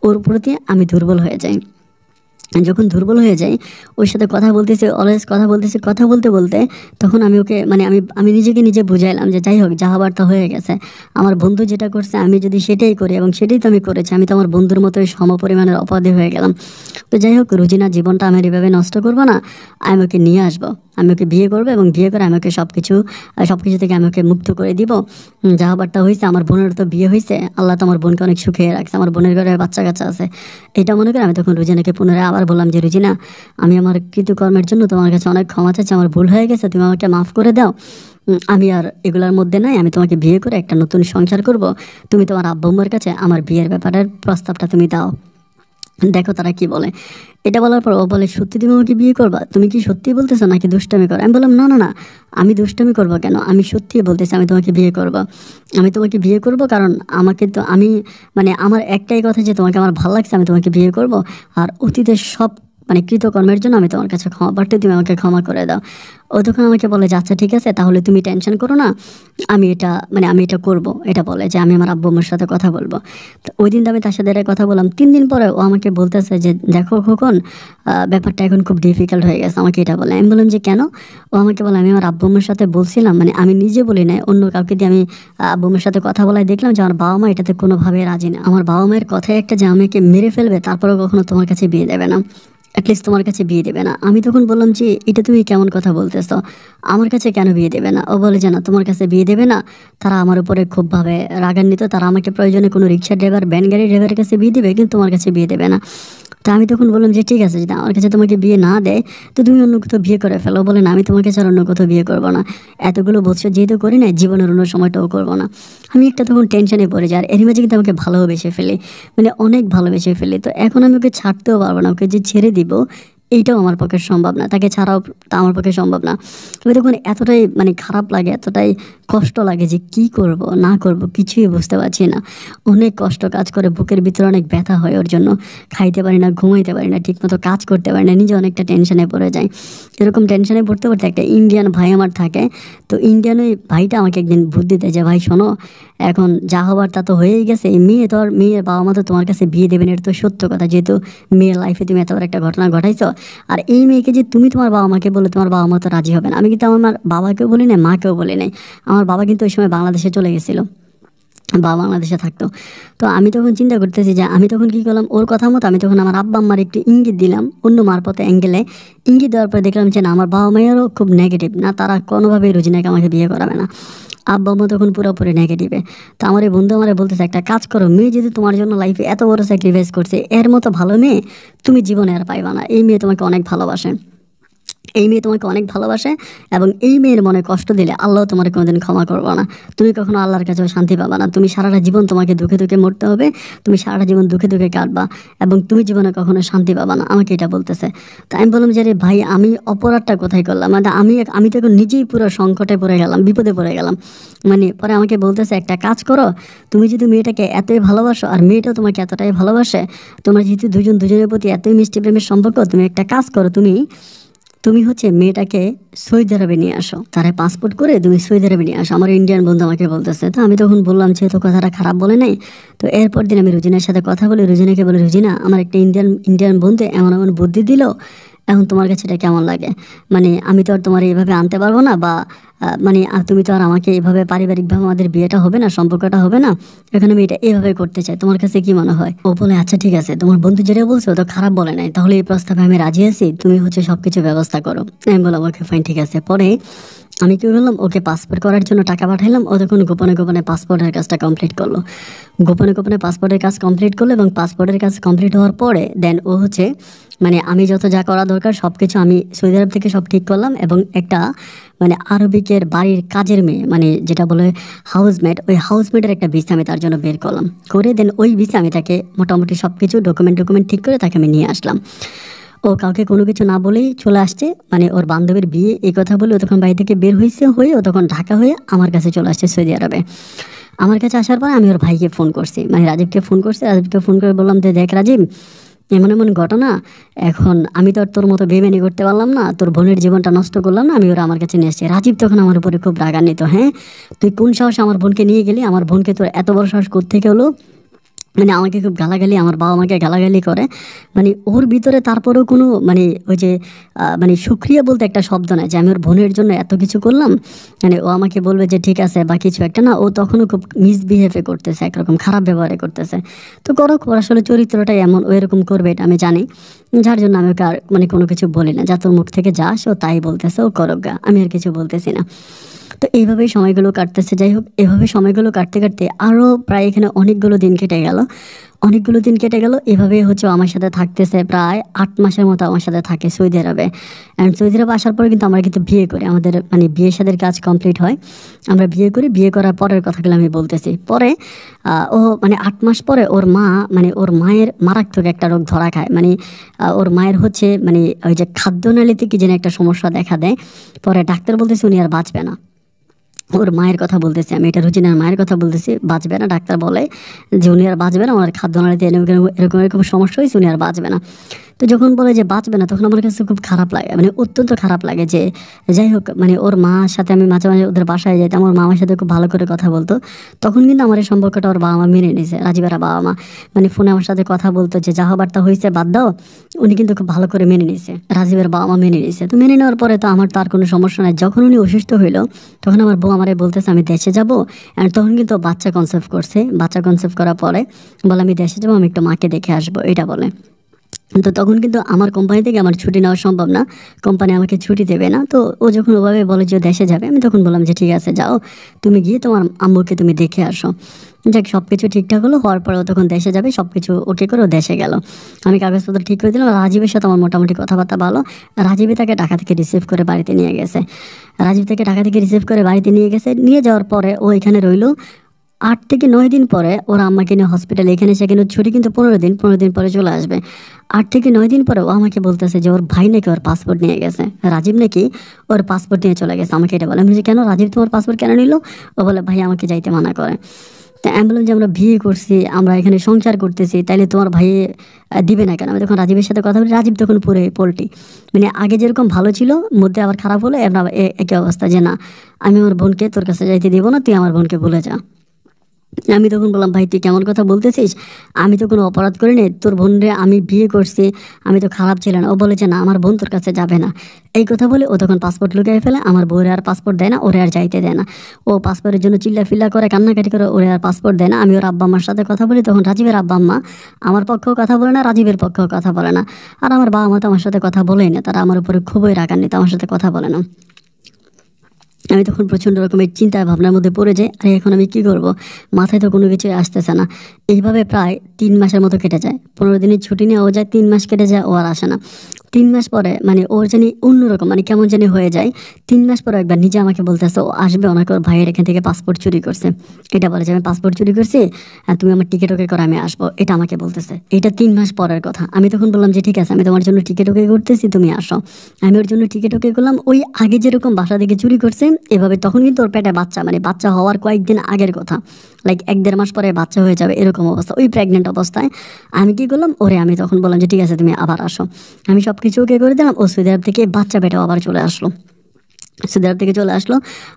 ওর প্রতি আমি দুর্বল হয়ে যাই। যখন দুর্বল হয়ে যাই, ওর সাথে কথা বলতেছি, অলওয়েজ কথা বলতে বলতে তখন আমি ওকে, মানে আমি নিজেকে নিজে বুঝাইলাম যে যাই হোক, যা হবার তা হয়ে গেছে, আমার বন্ধু যেটা করছে আমি যদি সেটাই করি, এবং সেটাই তো আমি করেছি, আমি তো আমার বন্ধুর মতোই সমপরিমাণের অপরাধী হয়ে গেলাম। তো যাই হোক, রুজিনা জীবনটা আমি এভাবে নষ্ট করবো না, আমি ওকে নিয়ে আসবো, আমি ওকে বিয়ে করবো, এবং বিয়ে করে আমি ওকে সব কিছু থেকে আমি ওকে মুক্ত করে দিব। যা হবার তা হয়েছে, আমার বোনের তো বিয়ে হয়েছে, আল্লাহ তো আমার বোনকে অনেক সুখে রাখছে, আমার বোনের ঘরে বাচ্চা কাচ্চা আছে। এটা মনে করে আমি তখন রুজিনাকে পুনরায় আবার বললাম যে, রুজিনা, আমি আমার কৃতকর্মের জন্য তোমার কাছে অনেক ক্ষমা চাচ্ছি, আমার ভুল হয়ে গেছে, তুমি আমাকে মাফ করে দাও, আমি আর এগুলোর মধ্যে নাই, আমি তোমাকে বিয়ে করে একটা নতুন সংসার করব, তুমি তোমার আব্বু আম্মুর কাছে আমার বিয়ের ব্যাপারের প্রস্তাবটা তুমি দাও, দেখো তারা কি বলে। এটা বলার পর ও বলে, সত্যি তুমি আমাকে বিয়ে করবা? তুমি কি সত্যি বলতেছো নাকি দুষ্টামি করো? আমি বললাম, না না না, আমি দুষ্টামি করবো কেন, আমি সত্যিই বলতেছি, আমি তোমাকে বিয়ে করবো, কারণ আমাকে তো মানে আমার একটাই কথা যে তোমাকে আমার ভালো লাগছে, আমি তোমাকে বিয়ে করব, আর অতীতের সব মানে কৃতকর্মের জন্য আমি তোমার কাছে ক্ষমা প্রার্থী, তুমি আমাকে ক্ষমা করে দাও। ও তখন আমাকে বলে যে, আচ্ছা ঠিক আছে, তাহলে তুমি টেনশন করো না, আমি এটা করব। এটা বলে যে আমি আমার আব্বু আম্মুর সাথে কথা বলবো। তো ওই দিন আমি তার সাথে কথা বললাম। 3 দিন পরে ও আমাকে বলতেছে যে, দেখো খোকন, ব্যাপারটা এখন খুব ডিফিকাল্ট হয়ে গেছে, আমাকে এটা বলে। আমি বললাম যে কেন? ও আমাকে বলে, আমি আমার আব্বু আম্মুর সাথে বলছিলাম, মানে আমি নিজে বলি নাই, অন্য কাউকে দিয়ে আমি আব্বু আম্মুর সাথে কথা বলাই, দেখলাম যে আমার বাবা মা এটাতে কোনোভাবে রাজি না। আমার বাবা মায়ের কথাই একটা যে আমাকে মেরে ফেলবে, তারপরেও কখনো তোমার কাছে বিয়ে দেবে না, অ্যাটলিস্ট তোমার কাছে বিয়ে দেবে না। আমি তখন বললাম যে, এটা তুমি কেমন কথা বলতেছো, আমার কাছে কেন বিয়ে দেবে না? ও বলে যে, না, তোমার কাছে বিয়ে দেবে না, তারা আমার উপরে খুবভাবে রাগান্বিত, তারা আমাকে প্রয়োজনে কোনো রিক্সা ড্রাইভার, ভ্যান গাড়ি ড্রাইভারের কাছে বিয়ে দেবে, কিন্তু তোমার কাছে বিয়ে দেবে না। তো আমি তখন বললাম যে, ঠিক আছে, যদি আমার কাছে তোমাকে বিয়ে না দেয়, তো তুমি অন্য কোথাও বিয়ে করে ফেলো। বলে, না, আমি তোমাকে ছাড়া অন্য কোথাও বিয়ে করবো না, এতগুলো বছর যেহেতু করি না, জীবনের অন্য সময়টাও করবো না। আমি একটা তখন টেনশনে পড়ে যাই, আর এর মাঝে কিন্তু আমাকে ভালোবেসে ফেলি, মানে অনেক ভালোবেসে ফেলি। তো এখন আমি ওকে ছাড়তেও পারবো না, ওকে যে ছেড়ে দিব এইটাও আমার পক্ষে সম্ভব না, তাকে ছাড়াও তা আমার পক্ষে সম্ভব না। আমি তখন এতটাই মানে খারাপ লাগে, এতটাই কষ্ট লাগে যে কি করব না করব কিছুই বুঝতে পারছি না। অনেক কষ্ট কাজ করে, বুকের ভিতরে অনেক ব্যথা হয় ওর জন্য, খাইতে পারি না, ঘুমাইতে পারি না, ঠিকমতো কাজ করতে পারি না, নিজে অনেকটা টেনশনে পড়ে যাই। এরকম টেনশনে পড়তে পড়তে একটা ইন্ডিয়ান ভাই আমার থাকে, তো ইন্ডিয়ান ওই ভাইটা আমাকে একদিন বুদ্ধি দেয় যে ভাই শোনো, এখন যা হবার তা তো হয়েই গেছে, এই মেয়ে তো আর মেয়ের বাবা মা তো তোমার কাছে বিয়ে দেবেন, এটা তো সত্য কথা, যেহেতু মেয়ের লাইফে তুমি এত বড় একটা ঘটনা ঘটাইছো। আর এই মেয়েকে যে তুমি তোমার বাবা মাকে বলে, তোমার বাবা মা তো রাজি হবে না। আমি কিন্তু আমার বাবাকেও বলি নাই, মাকেও বলি নাই। আমার বাবা কিন্তু ওই সময় বাংলাদেশে চলে গেছিলো, বাবা বাংলাদেশে থাকতো। তো আমি তখন চিন্তা করতেছি যে আমি তখন কী করলাম, ওর কথা মতো আমি তখন আমার আব্বা আম্মার একটু ইঙ্গিত দিলাম, অন্য মারফতে অ্যাঙ্গেলে ইঙ্গিত দেওয়ার পর দেখলাম যে না, আমার বাবা মায়েরও খুব নেগেটিভ না, তারা কোনোভাবেই রোজিনাকে আমাকে বিয়ে করাবে না। আব্বা আম্মা তখন পুরোপুরি নেগেটিভে। তো আমার এই বন্ধু আমার বলতেছে একটা কাজ করো, মেয়ে যদি তোমার জন্য লাইফে এত বড় স্যাক্রিফাইস করছে, এর মতো ভালো মেয়ে তুমি জীবনে আর পাইবা না। এই মেয়ে তোমাকে অনেক ভালোবাসে, এই মেয়ে তোমাকে অনেক ভালোবাসে, এবং এই মেয়ের মনে কষ্ট দিলে আল্লাহ তোমার কোনোদিন ক্ষমা করবো না, তুমি কখনো আল্লাহর কাছেও শান্তি পাবা না, তুমি সারাটা জীবন তোমাকে দুঃখে দুঃখে মরতে হবে, তুমি সারাটা জীবন দুঃখে দুঃখে কাটবা, এবং তুমি জীবনে কখনো শান্তি পাবা না। আমাকে এটা বলতেছে। তো আমি বললাম যে রে ভাই, আমি অপরাধটা কোথায় করলাম, মানে আমি তো এখন নিজেই পুরো সংকটে পড়ে গেলাম, বিপদে পড়ে গেলাম। মানে পরে আমাকে বলতেছে একটা কাজ করো, তুমি যদি মেয়েটাকে এতই ভালোবাসো আর মেয়েটাও তোমাকে এতটাই ভালোবাসে, তোমরা যেহেতু দুজনের প্রতি এতই মিষ্টি প্রেমের সম্পর্ক, তুমি একটা কাজ করো, তুমি হচ্ছে মেয়েটাকে সৌদি আরবে নিয়ে আসো, তারা পাসপোর্ট করে তুমি সৌদি আরবে নিয়ে আসো। আমার ইন্ডিয়ান বন্ধু আমাকে বলতেছে। তো আমি তখন বললাম যেহেতু কথাটা খারাপ বলে নাই। তো এরপর দিন আমি রুজিনার সাথে কথা বলি, রুজিনাকে বলি রুজিনা, আমার একটা ইন্ডিয়ান বন্ধু এমন এমন বুদ্ধি দিল, এখন তোমার কাছে এটা কেমন লাগে? মানে আমি তো আর তোমার এইভাবে আনতে পারবো না, বা মানে তুমি তো আর আমাকে এইভাবে পারিবারিকভাবে আমাদের বিয়েটা হবে না, সম্পর্কটা হবে না, এখন আমি এটা এইভাবে করতে চাই, তোমার কাছে কি মনে হয়? ও বলে আচ্ছা ঠিক আছে, তোমার বন্ধু যেটা বলছো তো খারাপ বলে নাই, তাহলে এই প্রস্তাবে আমি রাজি আছি, তুমি হচ্ছে সব কিছু ব্যবস্থা করো। আমি বললাম ওকে ফাইন, ঠিক আছে। পরে আমি কি করলাম, ওকে পাসপোর্ট করার জন্য টাকা পাঠাইলাম, ও তখন গোপনে গোপনে পাসপোর্টের কাজটা কমপ্লিট করলো, গোপনে গোপনে পাসপোর্টের কাজ কমপ্লিট করলো, এবং পাসপোর্টের কাজ কমপ্লিট হওয়ার পরে দেন ও হচ্ছে মানে আমি যত যা করা দরকার সব কিছু আমি সৌদি আরব থেকে সব ঠিক করলাম, এবং একটা মানে আরবিকের বাড়ির কাজের মেয়ে, মানে যেটা বলে হাউসমেট, ওই হাউসমেটের একটা ভিসা আমি তার জন্য বের করলাম, করে দেন ওই ভিসা আমি তাকে মোটামুটি সব কিছু ডকুমেন্ট ঠিক করে তাকে আমি নিয়ে আসলাম। ও কাউকে কোনো কিছু না বলেই চলে আসছে, মানে ওর বান্ধবীর বিয়ে এই কথা বলে ও তখন বাড়ি থেকে বের হয়ে ও তখন ঢাকা হয়ে আমার কাছে চলে আসছে সৌদি আরবে। আমার কাছে আসার পরে আমি ওর ভাইকে ফোন করছি, মানে রাজীবকে ফোন করে বললাম যে দেখ রাজীব, এমন এমন ঘটনা, এখন আমি তো আর তোর মতো বেমানি করতে পারলাম না, তোর বোনের জীবনটা নষ্ট করলাম না, আমি ওরা আমার কাছে নিয়ে এসেছি। রাজীব তখন আমার উপরে খুব রাগান্বিত, হ্যাঁ তুই কোন সাহসে আমার বোনকে নিয়ে গেলি, আমার বোনকে তোর এত বড় সাহস কোত্থেকে হলো? মানে আমাকে খুব গালাগালি, আমার বাবা মাকে গালাগালি করে। মানে ওর ভিতরে তারপরেও কোনো মানে ওই যে মানে সুক্রিয়া বলতে একটা শব্দ নাই, যে আমি ওর বোনের জন্য এত কিছু করলাম, মানে ও আমাকে বলবে যে ঠিক আছে বা কিছু একটা না, ও তখনও খুব মিসবিহেভে করতেছে, একরকম খারাপ ব্যবহারে করতেছে। তো করুক, ওর আসলে চরিত্রটাই এমন, ও এরকম করবে এটা আমি জানি, যার জন্য আমি ওকে আর মানে কোনো কিছু বলি না, যা তোর মুখ থেকে যা আসে ও তাই বলতেছে, ও করুক গা, আমি আর কিছু বলতেছি না। তো এইভাবেই সময়গুলো কাটতেছে। যাই হোক, এভাবে সময়গুলো কাটতে কাটতে আরও প্রায় এখানে অনেকগুলো দিন কেটে গেল। এভাবেই হচ্ছে আমার সাথে থাকতেছে, প্রায় 8 মাসের মতো আমার সাথে থাকে সৌদি আরবে। অ্যান্ড সৌদি আরবে আসার পরে কিন্তু আমরা কিন্তু বিয়ে করি, আমাদের মানে বিয়ে শাদীর কাজ কমপ্লিট হয়, আমরা বিয়ে করি। বিয়ে করার পরের কথাগুলো আমি বলতেছি। পরে ও মানে 8 মাস পরে ওর মা, মানে ওর মায়ের মারাত্মক একটা রোগ ধরা খায়, মানে ওর মায়ের হচ্ছে মানে ওই যে খাদ্যনালীতে কি যেন একটা সমস্যা দেখা দেয়। পরে ডাক্তার বলতেছে উনি আর বাঁচবে না। ওর মায়ের কথা বলতেছি আমি, এটা রুজিনার মায়ের কথা বলতেছি, বাঁচবে না। ডাক্তার বলে যে উনি আর বাঁচবে না, ওনার খাদ্যনালীতে এরকম সমস্যা হয়েছে, উনি আর বাঁচবে না। তো যখন বলে যে বাঁচবে না, তখন আমার কাছে খুব খারাপ লাগে, মানে অত্যন্ত খারাপ লাগে। যে যাই হোক, মানে ওর মার সাথে আমি মাঝে মাঝে ওদের বাসায় যাইতাম, ওর মামার সাথে খুব ভালো করে কথা বলতো। তখন কিন্তু আমার এই সম্পর্কটা ওর বাবা মা মেনে নিয়েছে, রাজীবেরা বাবা মা, মানে ফোনে আমার সাথে কথা বলতো যে যা হবার তা হয়েছে বাদ দাও, উনি কিন্তু খুব ভালো করে মেনে নিয়েছে, রাজীবের বাবা মা মেনে নিয়েছে। তো মেনে নেওয়ার পরে তো আমার তো আর কোনো সমস্যা নাই। যখন উনি অসুস্থ হইলো, তখন আমার বউ আমারে বলতেছে আমি দেশে যাবো, অ্যান্ড তখন কিন্তু বাচ্চা কনসেপ্ট করছে। বাচ্চা কনসেপ্ট করার পরে বলে আমি দেশে যাবো, আমি একটু মাকে দেখে আসবো, এটা বলে। তো তখন কিন্তু আমার কোম্পানি থেকে আমার ছুটি নেওয়া সম্ভব না, কোম্পানি আমাকে ছুটি দেবে না। তো ও যখন ওভাবে বলে যে দেশে যাবে, আমি তখন বললাম যে ঠিক আছে যাও, তুমি গিয়ে তোমার আম্মুকে তুমি দেখে আসো। যাক, সব কিছু ঠিকঠাক হলো। হওয়ার পরে ও তখন দেশে যাবে, সব কিছু ওকে করে ও দেশে গেল। আমি কাগজপত্র ঠিক করে দিলাম। রাজীবের সাথে আমার মোটামুটি কথাবার্তা ভালো। রাজীবই তাকে ঢাকা থেকে রিসিভ করে বাড়িতে নিয়ে গেছে। নিয়ে যাওয়ার পরে ও এখানে রইলো। 8 থেকে 9 দিন পরে ওরা আমাকে নিয়ে হসপিটালে এখানে সেখানে ছুটি কিন্তু 15 দিন পরে চলে আসবে। 8 থেকে 9 দিন পরে ও আমাকে বলতেছে যে ওর ভাই নাকি ওর পাসপোর্ট নিয়ে গেছে, রাজীব নাকি ওর পাসপোর্ট নিয়ে চলে গেছে। আমাকে এটা বলে। আমি বলছি কেন, রাজীব তোমার পাসপোর্ট কেন নিল? ও বলে ভাই আমাকে যাইতে মানা করে। তো আমি বললাম যে আমরা বিয়ে করছি, আমরা এখানে সংসার করতেছি, তাইলে তোমার ভাই দিবে না কেন? আমি তখন রাজীবের সাথে কথা বলি, রাজীব তখন পুরো পোল্টি, মানে আগে যেরকম ভালো ছিল মধ্যে আবার খারাপ হলো, এবার আবার একই অবস্থা যে না আমি আমার বোনকে তোর কাছে যাইতে দিব না, তুই আমার বোনকে ভুলে যা। আমি তখন বললাম ভাই তুই কেমন কথা বলতেছিস, আমি তো কোনো অপরাধ করিনি, তোর বোনরে আমি বিয়ে করছি, আমি তো খারাপ ছিল না। ও বলেছে না আমার বোন তোর কাছে যাবে না। এই কথা বলে ও তখন পাসপোর্ট লুকিয়ে ফেলে, আমার বউরে আর পাসপোর্ট দেয় না, ওরে আর যাইতে দেয় না। ও পাসপোর্টের জন্য চিল্লা ফিল্লা করে কান্নাকাটি করে, ওরে আর পাসপোর্ট দেয় না। আমি ওর আব্বা আম্মার সাথে কথা বলি, তখন রাজীবের আব্বা আম্মা আমার পক্ষেও কথা বলে না, রাজীবের পক্ষেও কথা বলে না। আর আমার বাবা মা তো আমার সাথে কথা বলেই না, তারা আমার উপরে খুবই রাগান্বিত, আমার সাথে কথা বলে না। আমি তখন প্রচণ্ড রকমের চিন্তা ভাবনার মধ্যে পড়ে যাই, আরে এখন আমি কী করব, মাথায় তো কোনো কিছুই আসতেছে না। এইভাবে প্রায় 3 মাসের মতো কেটে যায়। 15 দিনের ছুটি নিয়ে ও যায়, 3 মাস কেটে যায়, ও আর আসে না। 3 মাস পরে মানে ওর জানি অন্যরকম, মানে কেমন জানি হয়ে যায়। 3 মাস পরে একবার নিজে আমাকে বলতেছে ও আসবে, ওনাকে ওর ভাইয়ের এখান থেকে পাসপোর্ট চুরি করছে। এটা বলে যে আমি পাসপোর্ট চুরি করছি, আর তুমি আমার টিকিট ওকে করে আমি আসবো, এটা আমাকে বলতেছে। এটা 3 মাস পরের কথা। আমি তখন বললাম যে ঠিক আছে আমি তোমার জন্য টিকিট ওকে করতেছি, তুমি আসো। আমি ওর জন্য টিকিট ওকে করলাম। ওই আগে যেরকম বাসা থেকে চুরি করছে এভাবে, তখন কিন্তু ওর পেটে বাচ্চা, মানে বাচ্চা হওয়ার কয়েকদিন আগের কথা, লাইক 1-1.5 মাস পরে বাচ্চা হয়ে যাবে এরকম অবস্থা, ওই প্রেগনেন্ট অবস্থায়। আমি কি করলাম, ওরে আমি তখন বললাম যে ঠিক আছে তুমি আবার আসো। আমি সব কিছু ওকে করে দিলাম। ও সৌদি আরব থেকে বাচ্চা পেটেও আবার চলে আসলো, সৌদি আরব থেকে চলে আসলো।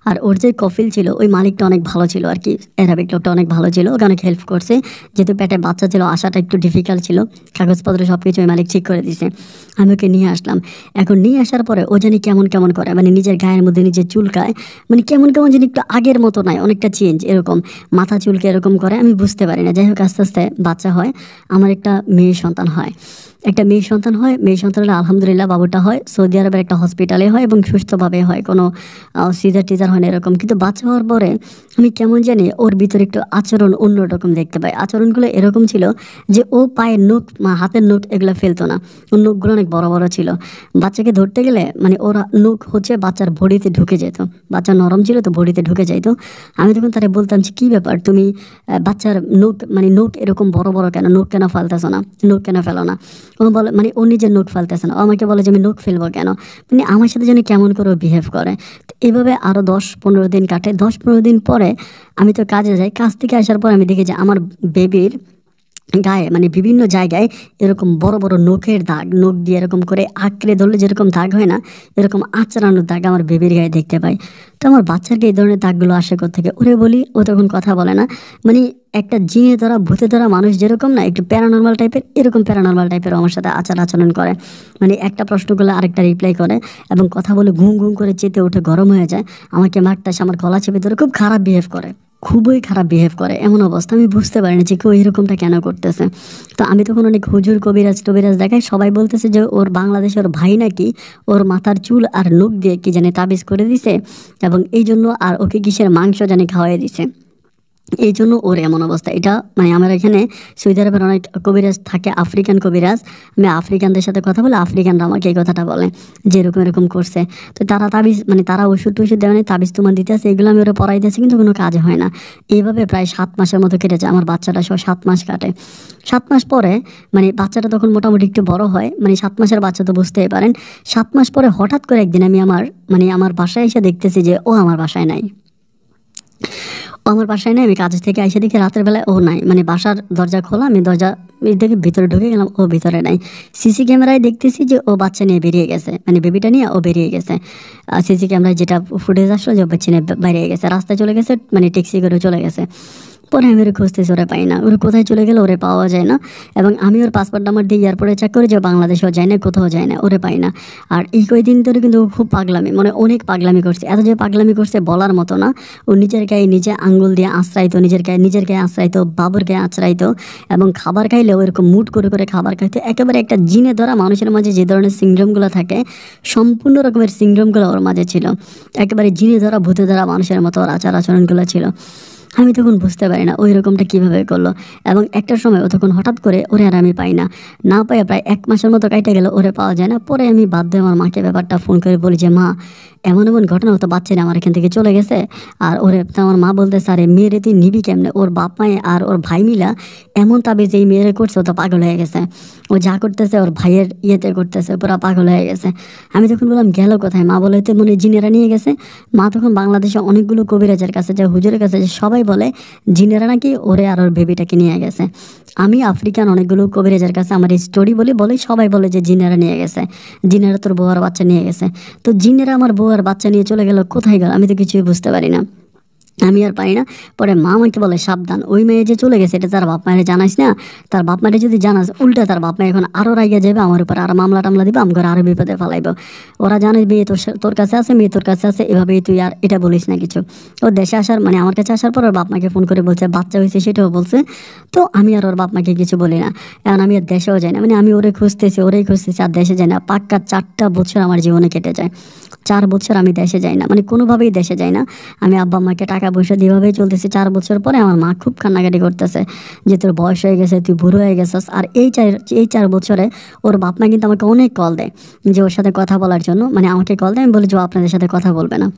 আর ওর যে কফিল ছিল ওই মালিকটা অনেক ভালো ছিল আর কি, অ্যারাবিক লোকটা অনেক ভালো ছিল, ওকে অনেক হেল্প করছে। যেহেতু পেটে বাচ্চা ছিল আসাটা একটু ডিফিকাল্ট ছিল, কাগজপত্র সব কিছু ওই মালিক ঠিক করে দিছে। আমি ওকে নিয়ে আসলাম। এখন নিয়ে আসার পরে ও জানি কেমন কেমন করে, মানে নিজের গায়ের মধ্যে নিজে চুলকায়, মানে কেমন কেমন জানি একটু আগের মতো নয়, অনেকটা চেঞ্জ, এরকম মাথা চুলকে এরকম করে, আমি বুঝতে পারি না। যাই হোক আস্তে আস্তে বাচ্চা হয়, আমার একটা মেয়ে সন্তান হয়। একটা মেয়ে সন্তান হয়, মেয়ে সন্তানের আলহামদুলিল্লাহ বাবুটা হয় সৌদি আরবের একটা হসপিটালে হয় এবং সুস্থভাবে হয়, কোনো সিজার টিজার হয় না এরকম। কিন্তু বাচ্চা হওয়ার পরে আমি কেমন জানি ওর ভিতরে একটু আচরণ অন্যরকম দেখতে পাই। আচরণগুলো এরকম ছিল যে ও পায়ের নখ, হাতের নখ এগুলো ফেলতো না, ওর নখগুলো অনেক বড় বড় ছিল। বাচ্চাকে ধরতে গেলে মানে ওর নখ হচ্ছে বাচ্চার বডিতে ঢুকে যেত, বাচ্চা নরম ছিল তো বডিতে ঢুকে যেত। আমি তখন তারা বলতাম যে কী ব্যাপার তুমি বাচ্চার নখ, মানে নখ এরকম বড় বড় কেন, নখ কেন ফালতেছো না, নখ কেন ফেলো না? ও বলে মানে ও নিজের নখ ফেলতেছে না, ও আমাকে বলে যে আমি নখ ফেলবো কেন, মানে আমার সাথে যেন কেমন করে বিহেভ করে। তো এভাবে আরও 10-15 দিন কাটে। 10-15 দিন পরে আমি তো কাজে যাই, কাজ থেকে আসার পর আমি দেখি যে আমার বেবির গায়ে মানে বিভিন্ন জায়গায় এরকম বড় বড় নখের দাগ, নখ দিয়ে এরকম করে আঁকড়ে ধরলে যেরকম দাগ হয় না, এরকম আঁচড়ানোর দাগ আমার বেবির গায়ে দেখতে পাই। তো আমার বাচ্চাকে এই ধরনের দাগগুলো আসে কোত্থেকে? ওরে বলি, ও তখন কথা বলে না, মানে একটা জিনে ধরা ভূতে ধরা মানুষ যেরকম না একটু প্যারানর্মাল টাইপের, এরকম প্যারানর্মাল টাইপের আমার সাথে আচরণ করে। মানে একটা প্রশ্ন করলে আরেকটা রিপ্লাই করে এবং কথা বলে ঘুম ঘুম করে চেতে উঠে গরম হয়ে যায়, আমাকে মারতে আসে, আমার গলা চেপে ধরে খুব খারাপ বিহেভ করে, খুবই খারাপ বিহেভ করে। এমন অবস্থা আমি বুঝতে পারিনি যে কেউ এরকমটা কেন করতেছে। তো আমি তখন অনেক হুজুর কবিরাজ টবিরাজ দেখাই, সবাই বলতেছে যে ওর বাংলাদেশের ভাই নাকি ওর মাথার চুল আর নখ দিয়ে কি জানি তাবিজ করে দিছে এবং এই জন্য আর ওকে কিসের মাংস জানি খাওয়াই দিছে, এই জন্য ওর এমন অবস্থা। এটা মানে আমার এখানে সৌদি আরবের অনেক কবিরাজ থাকে, আফ্রিকান কবিরাজ। আমি আফ্রিকানদের সাথে কথা বলে আফ্রিকানরা আমাকে এই কথাটা বলে যে এরকম এরকম করছে। তো তারা তাবিজ মানে তারা ওষুধ টষুধ দেয় না, তাবিজ তোমার দিতে আসে, এগুলো আমি ওরা পড়াই দিয়েছি কিন্তু কোনো কাজ হয় না। এইভাবে প্রায় 7 মাসের মতো কেটে যায়, আমার বাচ্চাটা সহ 7 মাস কাটে। 7 মাস পরে মানে বাচ্চাটা তখন মোটামুটি একটু বড় হয়, মানে 7 মাসের বাচ্চা তো বুঝতেই পারেন। 7 মাস পরে হঠাৎ করে একদিন আমি আমার বাসায় এসে দেখতেছি যে ও আমার বাসায় নাই। ও আমার বাসায় নেই। আমি কাজ থেকে এসে দেখি রাতের বেলায় ও নাই, মানে বাসার দরজা খোলা, আমি দরজা দেখে ভিতরে ঢুকে গেলাম, ও ভিতরে নাই। সিসি ক্যামেরায় দেখতেছি যে ও বাচ্চা নিয়ে বেরিয়ে গেছে, মানে বেবিটা নিয়ে ও বেরিয়ে গেছে। সিসি ক্যামেরায় যেটা ফুটেজ আসলো যে ও বাচ্চা নিয়ে বেরিয়ে গেছে, রাস্তায় চলে গেছে, মানে ট্যাক্সি করে চলে গেছে। পরে আমি ওরে খুঁজতেছি, ওরে পাই না, ওরে কোথায় চলে গেলে ওরে পাওয়া যায় না। এবং আমি ওর পাসপোর্ট নাম্বার দিয়ে এয়ারপোর্টে চেক করি যে বাংলাদেশেও যায় না, কোথাও যায় না, ওরে পাই না। আর এই কয়েকদিন ধরে কিন্তু ও খুব পাগলামি, মানে অনেক পাগলামি করছে, এত যে পাগলামি করছে বলার মতো না। ও নিজের গায়ে নিজে আঙ্গুল দিয়ে আশ্রাইতো, নিজের গায়ে আশ্রাইতো, বাবুর গায়ে আশ্রাইতো এবং খাবার খাইলে ওইরকম মুড করে করে খাবার খাইতো। একেবারে একটা জিনে ধরা মানুষের মাঝে যে ধরনের সিনড্রোমগুলো থাকে সম্পূর্ণ রকমের সিনড্রোমগুলো ওর মাঝে ছিল, একেবারে জিনে ধরা ভূতে ধরা মানুষের মতো ওর আচরণগুলো ছিল। আমি তখন বুঝতে পারি না ওই রকমটা কীভাবে করলো। এবং একটা সময় ও তখন হঠাৎ করে ওরে আর আমি পাই না, না পাই প্রায় 1 মাসের মতো কাটে গেল, ওরে পাওয়া যায় না। পরে আমি বাধ্য হয়ে আমার মাকে ব্যাপারটা ফোন করে বলি যে মা এমন এমন ঘটনা হতো, বাচ্চারা আমার এখান থেকে চলে গেছে। আর ওরে তো আমার মা বলতেছে, আরে মেয়েরে তুই নিবি কেমনে? ওর বাপ মায়ে আর ওর ভাই মিলা এমন তাবিজ এই মেয়েরে করছে, ও তো পাগল হয়ে গেছে। ও যা করতেছে ওর ভাইয়ের ইয়েতে করতেছে, পুরো পাগল হয়ে গেছে। আমি তখন বললাম গেল কোথায়? মা বলে তো মনে হয় জিনেরা নিয়ে গেছে। মা তখন বাংলাদেশে অনেকগুলো কবিরাজের কাছে যায়, হুজুরের কাছে যায়, সবাই বলে জিনেরা নাকি ওরে আর ওর বেবিটাকে নিয়ে গেছে। আমি আফ্রিকান অনেকগুলো কবিরাজের কাছে আমার এই স্টোরি বলে সবাই বলে যে জিনেরা নিয়ে গেছে, জিনেরা তোর বউ আর বাচ্চা নিয়ে গেছে। তো জিনেরা আমার বউ আর বাচ্চা নিয়ে চলে গেল, কোথায় গেল আমি তো কিছুই বুঝতে পারি না, আমি আর পারি না। পরে মা আমাকে বলে সাবধান, ওই মেয়ে যে চলে গেছে এটা তার বাপ মায়ের জানাস না, তার বাপ মায়ের যদি জানাস উল্টা তার বাপ মা এখন আরও রাইগা যাবে, আমার উপর আরও মামলা টামলা দিবে, আমার আরও বিপদে ফেলাইব। ওরা জানে মেয়ে তোর কাছে আছে, মেয়ে তোর কাছে আছে, এভাবেই তুই আর এটা বলিস না কিছু। ও দেশে আসার মানে আমার কাছে আসার পর ওর বাপ মাকে ফোন করে বলছে বাচ্চা হয়েছে, সেটাও বলছে। তো আমি আর ওর বাপ মাকে কিছু বলি না, এখন আমি আর দেশেও যাই না, মানে আমি ওরেই খুঁজতেছি আর দেশে যাই না। পাক্কা 4টা বছর আমার জীবনে কেটে যায়, 4 বছর আমি দেশে যাই না, মানে কোনোভাবেই দেশে যাই না। আমি আব্বা আম্মাকে টাকা পয়সা দিয়েভাবেই চলতেছি। 4 বছর পরে আমার মা খুব কান্নাকাটি করতেছে যে তোর বয়স হয়ে গেছে, তুই বুড়ো হয়ে গেছিস। আর এই 4 বছরে ওর বাপ মা কিন্তু আমাকে অনেক কল দেয় যে ওর সাথে কথা বলার জন্য, মানে আমাকে কল দেয়, আমি বলি যে ও আপনাদের সাথে কথা বলবে না।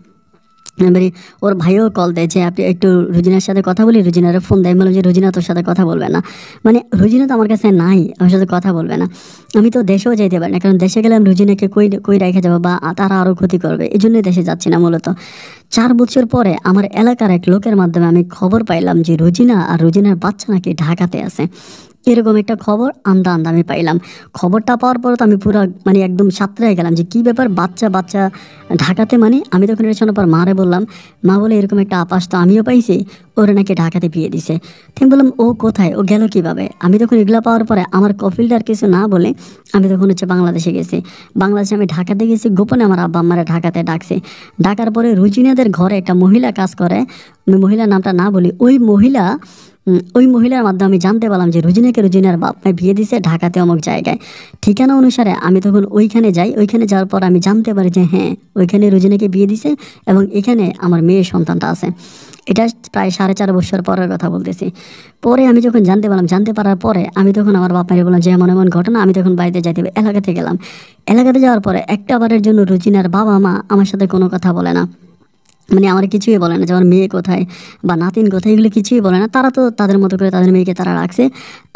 এবারে ওর ভাইও কল দেয় যে আপনি একটু রুজিনার সাথে কথা বলি, রুজিনারে ফোন দেয়, বললাম যে রুজিনা তোর সাথে কথা বলবে না, মানে রুজিনা তো আমার কাছে নাই, আমার সাথে কথা বলবে না। আমি তো দেশেও যেতে পারি না, কারণ দেশে গেলে আমি রুজিনাকে কই রেখে যাবো বা তারা আরও ক্ষতি করবে, এই জন্যই দেশে যাচ্ছি না মূলত। 4 বছর পরে আমার এলাকার এক লোকের মাধ্যমে আমি খবর পাইলাম যে রুজিনা আর রুজিনার বাচ্চা নাকি ঢাকাতে আছে। এরকম একটা খবর আন্দা আমি পাইলাম। খবরটা পাওয়ার পর তো আমি পুরো মানে একদম সাঁতরায় গেলাম যে কী ব্যাপার, বাচ্চা বাচ্চা ঢাকাতে, মানে আমি তখন এটা শোনার পর মারে বললাম, মা বলে এরকম একটা আপাস তো আমিও পাইছি, ওরা নাকি ঢাকাতে বিয়ে দিছে। আমি বললাম ও কোথায়, ও গেল কীভাবে? আমি তখন এগুলো পাওয়ার পরে আমার কফিলটার কিছু না বলে আমি তখন বাংলাদেশে গেছি। বাংলাদেশে আমি ঢাকাতে গেছি গোপনে, আমার আব্বা আম্মারা ঢাকাতে ডাকছে। ডাকার পরে রুজিনাদের ঘরে একটা মহিলা কাজ করে, আমি মহিলার নামটা না বলি, ওই মহিলার মাধ্যমে আমি জানতে পারলাম যে রুজিনার বাপ মায় বিয়ে দিছে ঢাকাতে অমুক জায়গায়। ঠিকানা অনুসারে আমি তখন ওইখানে যাই। ওইখানে যাওয়ার পর আমি জানতে পারি যে হ্যাঁ, ওইখানে রুজিনাকে বিয়ে দিছে এবং এখানে আমার মেয়ের সন্তানটা আছে। এটা প্রায় 4.5 বছর পরের কথা বলতেছি। পরে আমি যখন জানতে পারার পরে আমি তখন আমার বাপ মায়ের বললাম যে এমন এমন ঘটনা। আমি তখন বাড়িতে যাইতে এলাকাতে গেলাম। এলাকাতে যাওয়ার পরে একটা বারের জন্য রুজিনার বাবা মা আমার সাথে কোনো কথা বলে না, মানে আমার কিছুই বলে না যে আমার মেয়ে কোথায় বা নাতিন কোথায়, এগুলো কিছুই বলে না। তারা তো তাদের মতো করে তাদের মেয়েকে তারা রাখছে।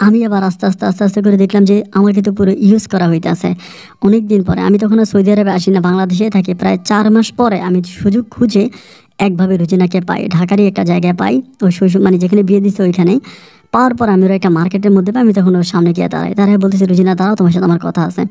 আমি আবার আস্তে আস্তে করে দেখলাম যে আমাকে তো পুরো ইউজ করা হইতেছে। অনেক দিন পরে আমি তখন আর সৌদি আরবে আসি না, বাংলাদেশে থাকি। প্রায় 4 মাস পরে আমি সুযোগ খুঁজে একভাবে রুজিনাকে পাই, ঢাকারই একটা জায়গায় পাই, ওই শ্বশুর মানে যেখানে বিয়ে দিচ্ছে ওইখানেই। পাওয়ার পর আমি ওরা একটা মার্কেটের মধ্যে পাই। আমি তখন ওর সামনে গিয়ে তারাই বলতেছে রুজিনা দাঁড়াও, তোমার সাথে আমার কথা আছে।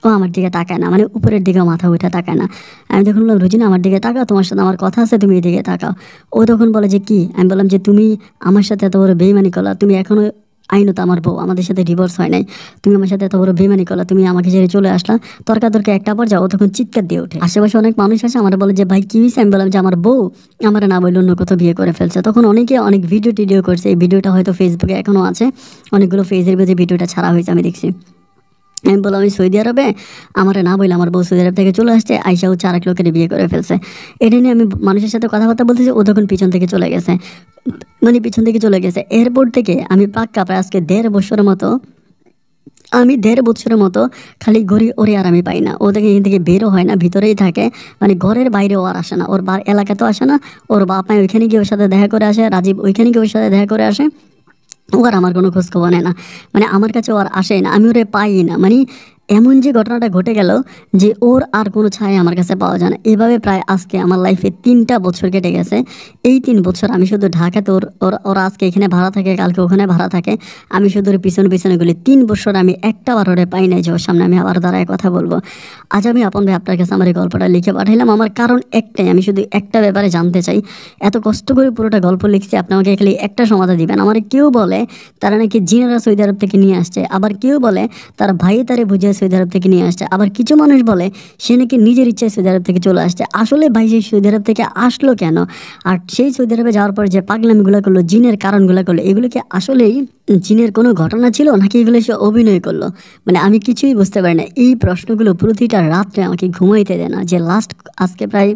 ও আমার দিকে তাকায় না, মানে উপরের দিকে মাথা উঠে তাকায় না। আমি তখন বললাম রুজিনা আমার দিকে তাকাও, তোমার সাথে আমার কথা আছে, তুমি এদিকে তাকাও। ও তখন বলে যে কি? আমি বললাম যে তুমি আমার সাথে এত বড় বেইমানি করলা, তুমি এখনো আইনত আমার বউ, আমাদের সাথে ডিভোর্স হয় নাই, তুমি আমার সাথে এত বড় বেইমানি করলা, তুমি আমাকে ছেড়ে চলে আসলা। তর্কাতর্কি একটা পর যাও, ও তখন চিৎকার দিয়ে ওঠে। আশেপাশে অনেক মানুষ আছে, আমার বলে যে ভাই কি হয়েছে? আমি বললাম যে আমার বউ আমার না বললে অন্য কোথাও বিয়ে করে ফেলছে। তখন অনেকে অনেক ভিডিও করছে, এই ভিডিওটা হয়তো ফেসবুকে এখনও আছে, অনেকগুলো ফেসের মধ্যে ভিডিওটা ছাড়া হয়েছে, আমি দেখছি। আমি বললাম আমি সৌদি আরবে, আমার না বললে আমার বউ সৌদি আরব থেকে চলে আসছে, আইসা হচ্ছে আরেক লোকের বিয়ে করে ফেলছে। এটা নিয়ে আমি মানুষের সাথে কথাবার্তা বলতেছি, ও তখন পিছন থেকে চলে গেছে। এরপর থেকে আমি পাক্কা প্রায় আজকে 1.5 বছরের মতো খালি ঘুরি, ওরে আর আমি পাই না। ও থেকে এখান থেকে বেরো হয় না, ভিতরেই থাকে, মানে ঘরের বাইরেও আর আসে না, ওর এলাকাতেও আসে না। ওর বাপ মায় ওইখানে গিয়ে ওর সাথে দেখা করে আসে, রাজীব ওইখানে গিয়ে ওর সাথে দেখা করে আসে। ও আর আমার কোনো খোঁজখবর নেয় না, মানে আমার কাছে ও আর আসেই না, আমি ওরে পাই না। মানে এমন যে ঘটনাটা ঘটে গেল যে ওর আর কোনো ছায়া আমার কাছে পাওয়া যায় না। এভাবে প্রায় আজকে আমার লাইফে 3টা বছর কেটে গেছে। এই 3 বছর আমি শুধু ঢাকাতে, ওরা আজকে এখানে ভাড়া থাকে, কালকে ওখানে ভাড়া থাকে, আমি শুধু ওর পিছনে গুলি 3 বছর আমি একটা বার ওরে পাই নাই যে ওর সামনে আমি আবার দাঁড়ায় কথা বলবো। আজ আমি আপন ভাই আপনার কাছে আমার এই গল্পটা লিখে পাঠাইলাম। আমার কারণ একটাই, আমি শুধু একটা ব্যাপারে জানতে চাই। এত কষ্ট করে পুরোটা গল্প লিখছি, আপনি আমাকে খালি একটা সমাধান দিবেন। আমার কেউ বলে তারা নাকি জিনেরা সৌদি আরব থেকে নিয়ে আসছে, আবার কেউ বলে তার ভাই তারে বুঝিয়ে সৌদি আরব থেকে নিয়ে আসছে, আবার কিছু মানুষ বলে সে নাকি নিজের ইচ্ছায় সৌদি আরব থেকে চলে আসছে। আসলে ভাই সেই সৌদি আরব থেকে আসলো কেন? আর সেই সৌদি আরবে যাওয়ার পর যে পাগলামিগুলো করলো, জিনের কারণগুলো করলো, এগুলো কি আসলেই জিনের কোনো ঘটনা ছিল নাকি এগুলো সে অভিনয় করলো? মানে আমি কিছুই বুঝতে পারি না। এই প্রশ্নগুলো প্রতিটা রাত্রে আমাকে ঘুমাইতে দেয় না। যে লাস্ট আজকে প্রায়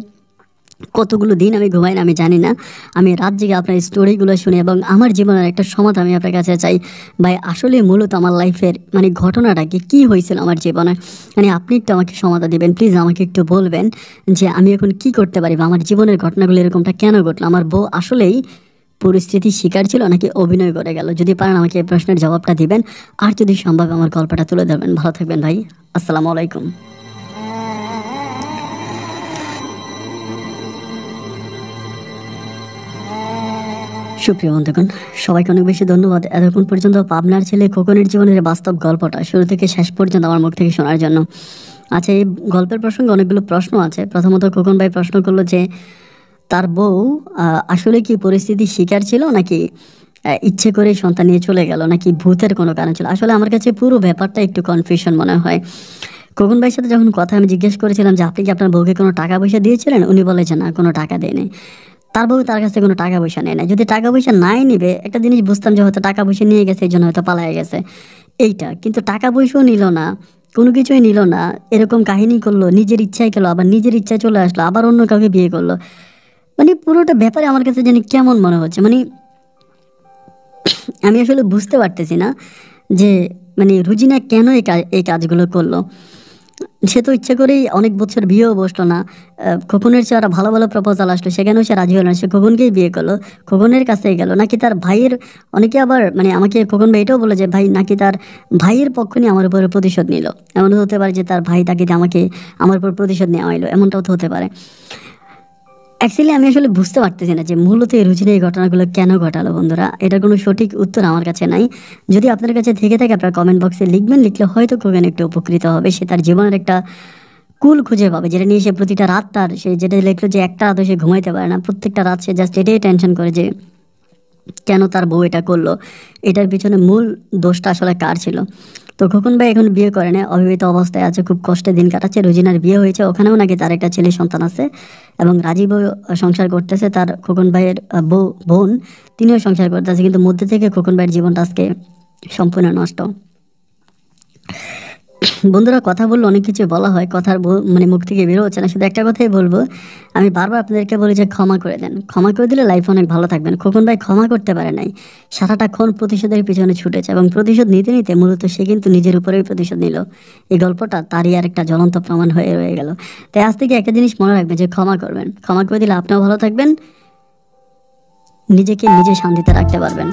কতগুলো দিন আমি ঘুমাই না আমি জানি না। আমি রাত জেগে আপনার স্টোরিগুলো শুনি এবং আমার জীবনের একটা সমাধান আমি আপনার কাছে চাই। ভাই আসলে মূলত আমার লাইফের মানে ঘটনাটা কি হয়েছিল আমার জীবনে, মানে আপনি একটু আমাকে সমাধান দিবেন প্লিজ। আমাকে একটু বলবেন যে আমি এখন কি করতে পারি বা আমার জীবনের ঘটনাগুলো এরকমটা কেন ঘটলো। আমার বউ আসলেই পরিস্থিতির শিকার ছিল নাকি অভিনয় করে গেল? যদি পারেন আমাকে এই প্রশ্নের জবাবটা দিবেন, আর যদি সম্ভব আমার গল্পটা তুলে ধরবেন। ভালো থাকবেন ভাই, আসসালামু আলাইকুম। সুপ্রিয় বন্ধুগণ, সবাইকে অনেক বেশি ধন্যবাদ এতক্ষণ পর্যন্ত পাবনার ছেলে খোকনের জীবনের বাস্তব গল্পটা শুরু থেকে শেষ পর্যন্ত আমার মুখ থেকে শোনার জন্য। আচ্ছা, এই গল্পের প্রসঙ্গে অনেকগুলো প্রশ্ন আছে। প্রথমত খোকন ভাই প্রশ্ন করলো যে তার বউ আসলে কি পরিস্থিতির শিকার ছিল নাকি ইচ্ছে করেই সন্তান নিয়ে চলে গেল, নাকি ভূতের কোনো কারণ ছিল। আসলে আমার কাছে পুরো ব্যাপারটা একটু কনফিউশন মনে হয়। খোকন ভাইয়ের সাথে যখন কথা আমি জিজ্ঞেস করেছিলাম যে আপনি কি আপনার বউকে কোনো টাকা পয়সা দিয়েছিলেন, উনি বলে যে না, কোনো টাকা দেয়নি। তার বউ তার কাছ থেকে কোনো টাকা পয়সা নেয় না। যদি টাকা পয়সা নাই নিবে, একটা জিনিস বুঝতাম যে হয়তো টাকা পয়সা নিয়ে গেছে, এই জন্য হয়তো পালায় গেছে এইটা। কিন্তু টাকা পয়সাও নিল না, কোনো কিছুই নিল না, এরকম কাহিনী করলো, নিজের ইচ্ছায় গেলো, আবার নিজের ইচ্ছায় চলে আসলো, আবার অন্য কাউকে বিয়ে করলো। মানে পুরোটা ব্যাপারে আমার কাছে জানি কেমন মনে হচ্ছে। মানে আমি আসলে বুঝতে পারতেছি না যে মানে রুজিনা কেন এই কাজগুলো করলো। সে তো ইচ্ছে করেই অনেক বছর বিয়েও বসলো না। খোকনের চেয়ে আরো ভালো ভালো প্রপোজাল আসলো, সেখানেও সে রাজি হলো না। সে খোকনকেই বিয়ে করলো, খোকনের কাছেই গেল। নাকি তার ভাইয়ের, অনেকে আবার মানে আমাকে খোকন ভাই এটাও বলে যে ভাই নাকি তার ভাইয়ের পক্ষ নিয়ে আমার উপরে প্রতিশোধ নিল। এমনও হতে পারে যে তার ভাই তাকে আমাকে আমার উপর প্রতিশোধ নেওয়া হইলো, এমনটাও তো হতে পারে। অ্যাকচুয়ালি আমি আসলে বুঝতে পারতেছি না যে মূলত এই রুচির এই ঘটনাগুলো কেন ঘটালো। বন্ধুরা, এটার কোনো সঠিক উত্তর আমার কাছে নাই। যদি আপনার কাছে থেকে থাকে আপনার কমেন্ট বক্সে লিখবেন, লিখলে হয়তো খোকন একটু উপকৃত হবে। সে তার জীবনের একটা কুল খুঁজে পাবে, যেটা নিয়ে সে প্রতিটা রাত, তার সে যেটা লিখলো যে একটা রাতও সে ঘুমাইতে পারে না, প্রত্যেকটা রাত সে জাস্ট এটাই টেনশন করে যে কেন তার বউ এটা করলো, এটার পিছনে মূল দোষটা আসলে কার ছিল। তো খোকন ভাই এখন বিয়ে করে না, অবিবাহিত অবস্থায় আছে, খুব কষ্টে দিন কাটাচ্ছে। রুজিনার বিয়ে হয়েছে, ওখানেও নাকি তার একটা ছেলে সন্তান আছে এবং রাজীবও সংসার করতেছে। তার খোকন ভাইয়ের বোন, তিনিও সংসার করতেছে। কিন্তু মধ্যে থেকে খোকন ভাইয়ের জীবনটা আজকে সম্পূর্ণ নষ্ট। বন্ধুরা, কথা বললে অনেক কিছু বলা হয়, কথার মানে মুখ থেকে বেরো হচ্ছে না। শুধু একটা কথাই বলবো, আমি বারবার আপনাদেরকে বলি যে ক্ষমা করে দেন। ক্ষমা করে দিলে লাইফ অনেক ভালো থাকবেন। খোকন ভাই ক্ষমা করতে পারে নাই, সারাটাক্ষণ প্রতিশোধের পিছনে ছুটেছে এবং প্রতিশোধ নিতে নিতে মূলত সে কিন্তু নিজের উপরেই প্রতিশোধ নিল। এই গল্পটা তারই আর একটা জ্বলন্ত প্রমাণ হয়ে রয়ে গেল। তাই আজ থেকে একটা জিনিস মনে রাখবেন যে ক্ষমা করবেন। ক্ষমা করে দিলে আপনিও ভালো থাকবেন, নিজেকে নিজে শান্তিতে রাখতে পারবেন।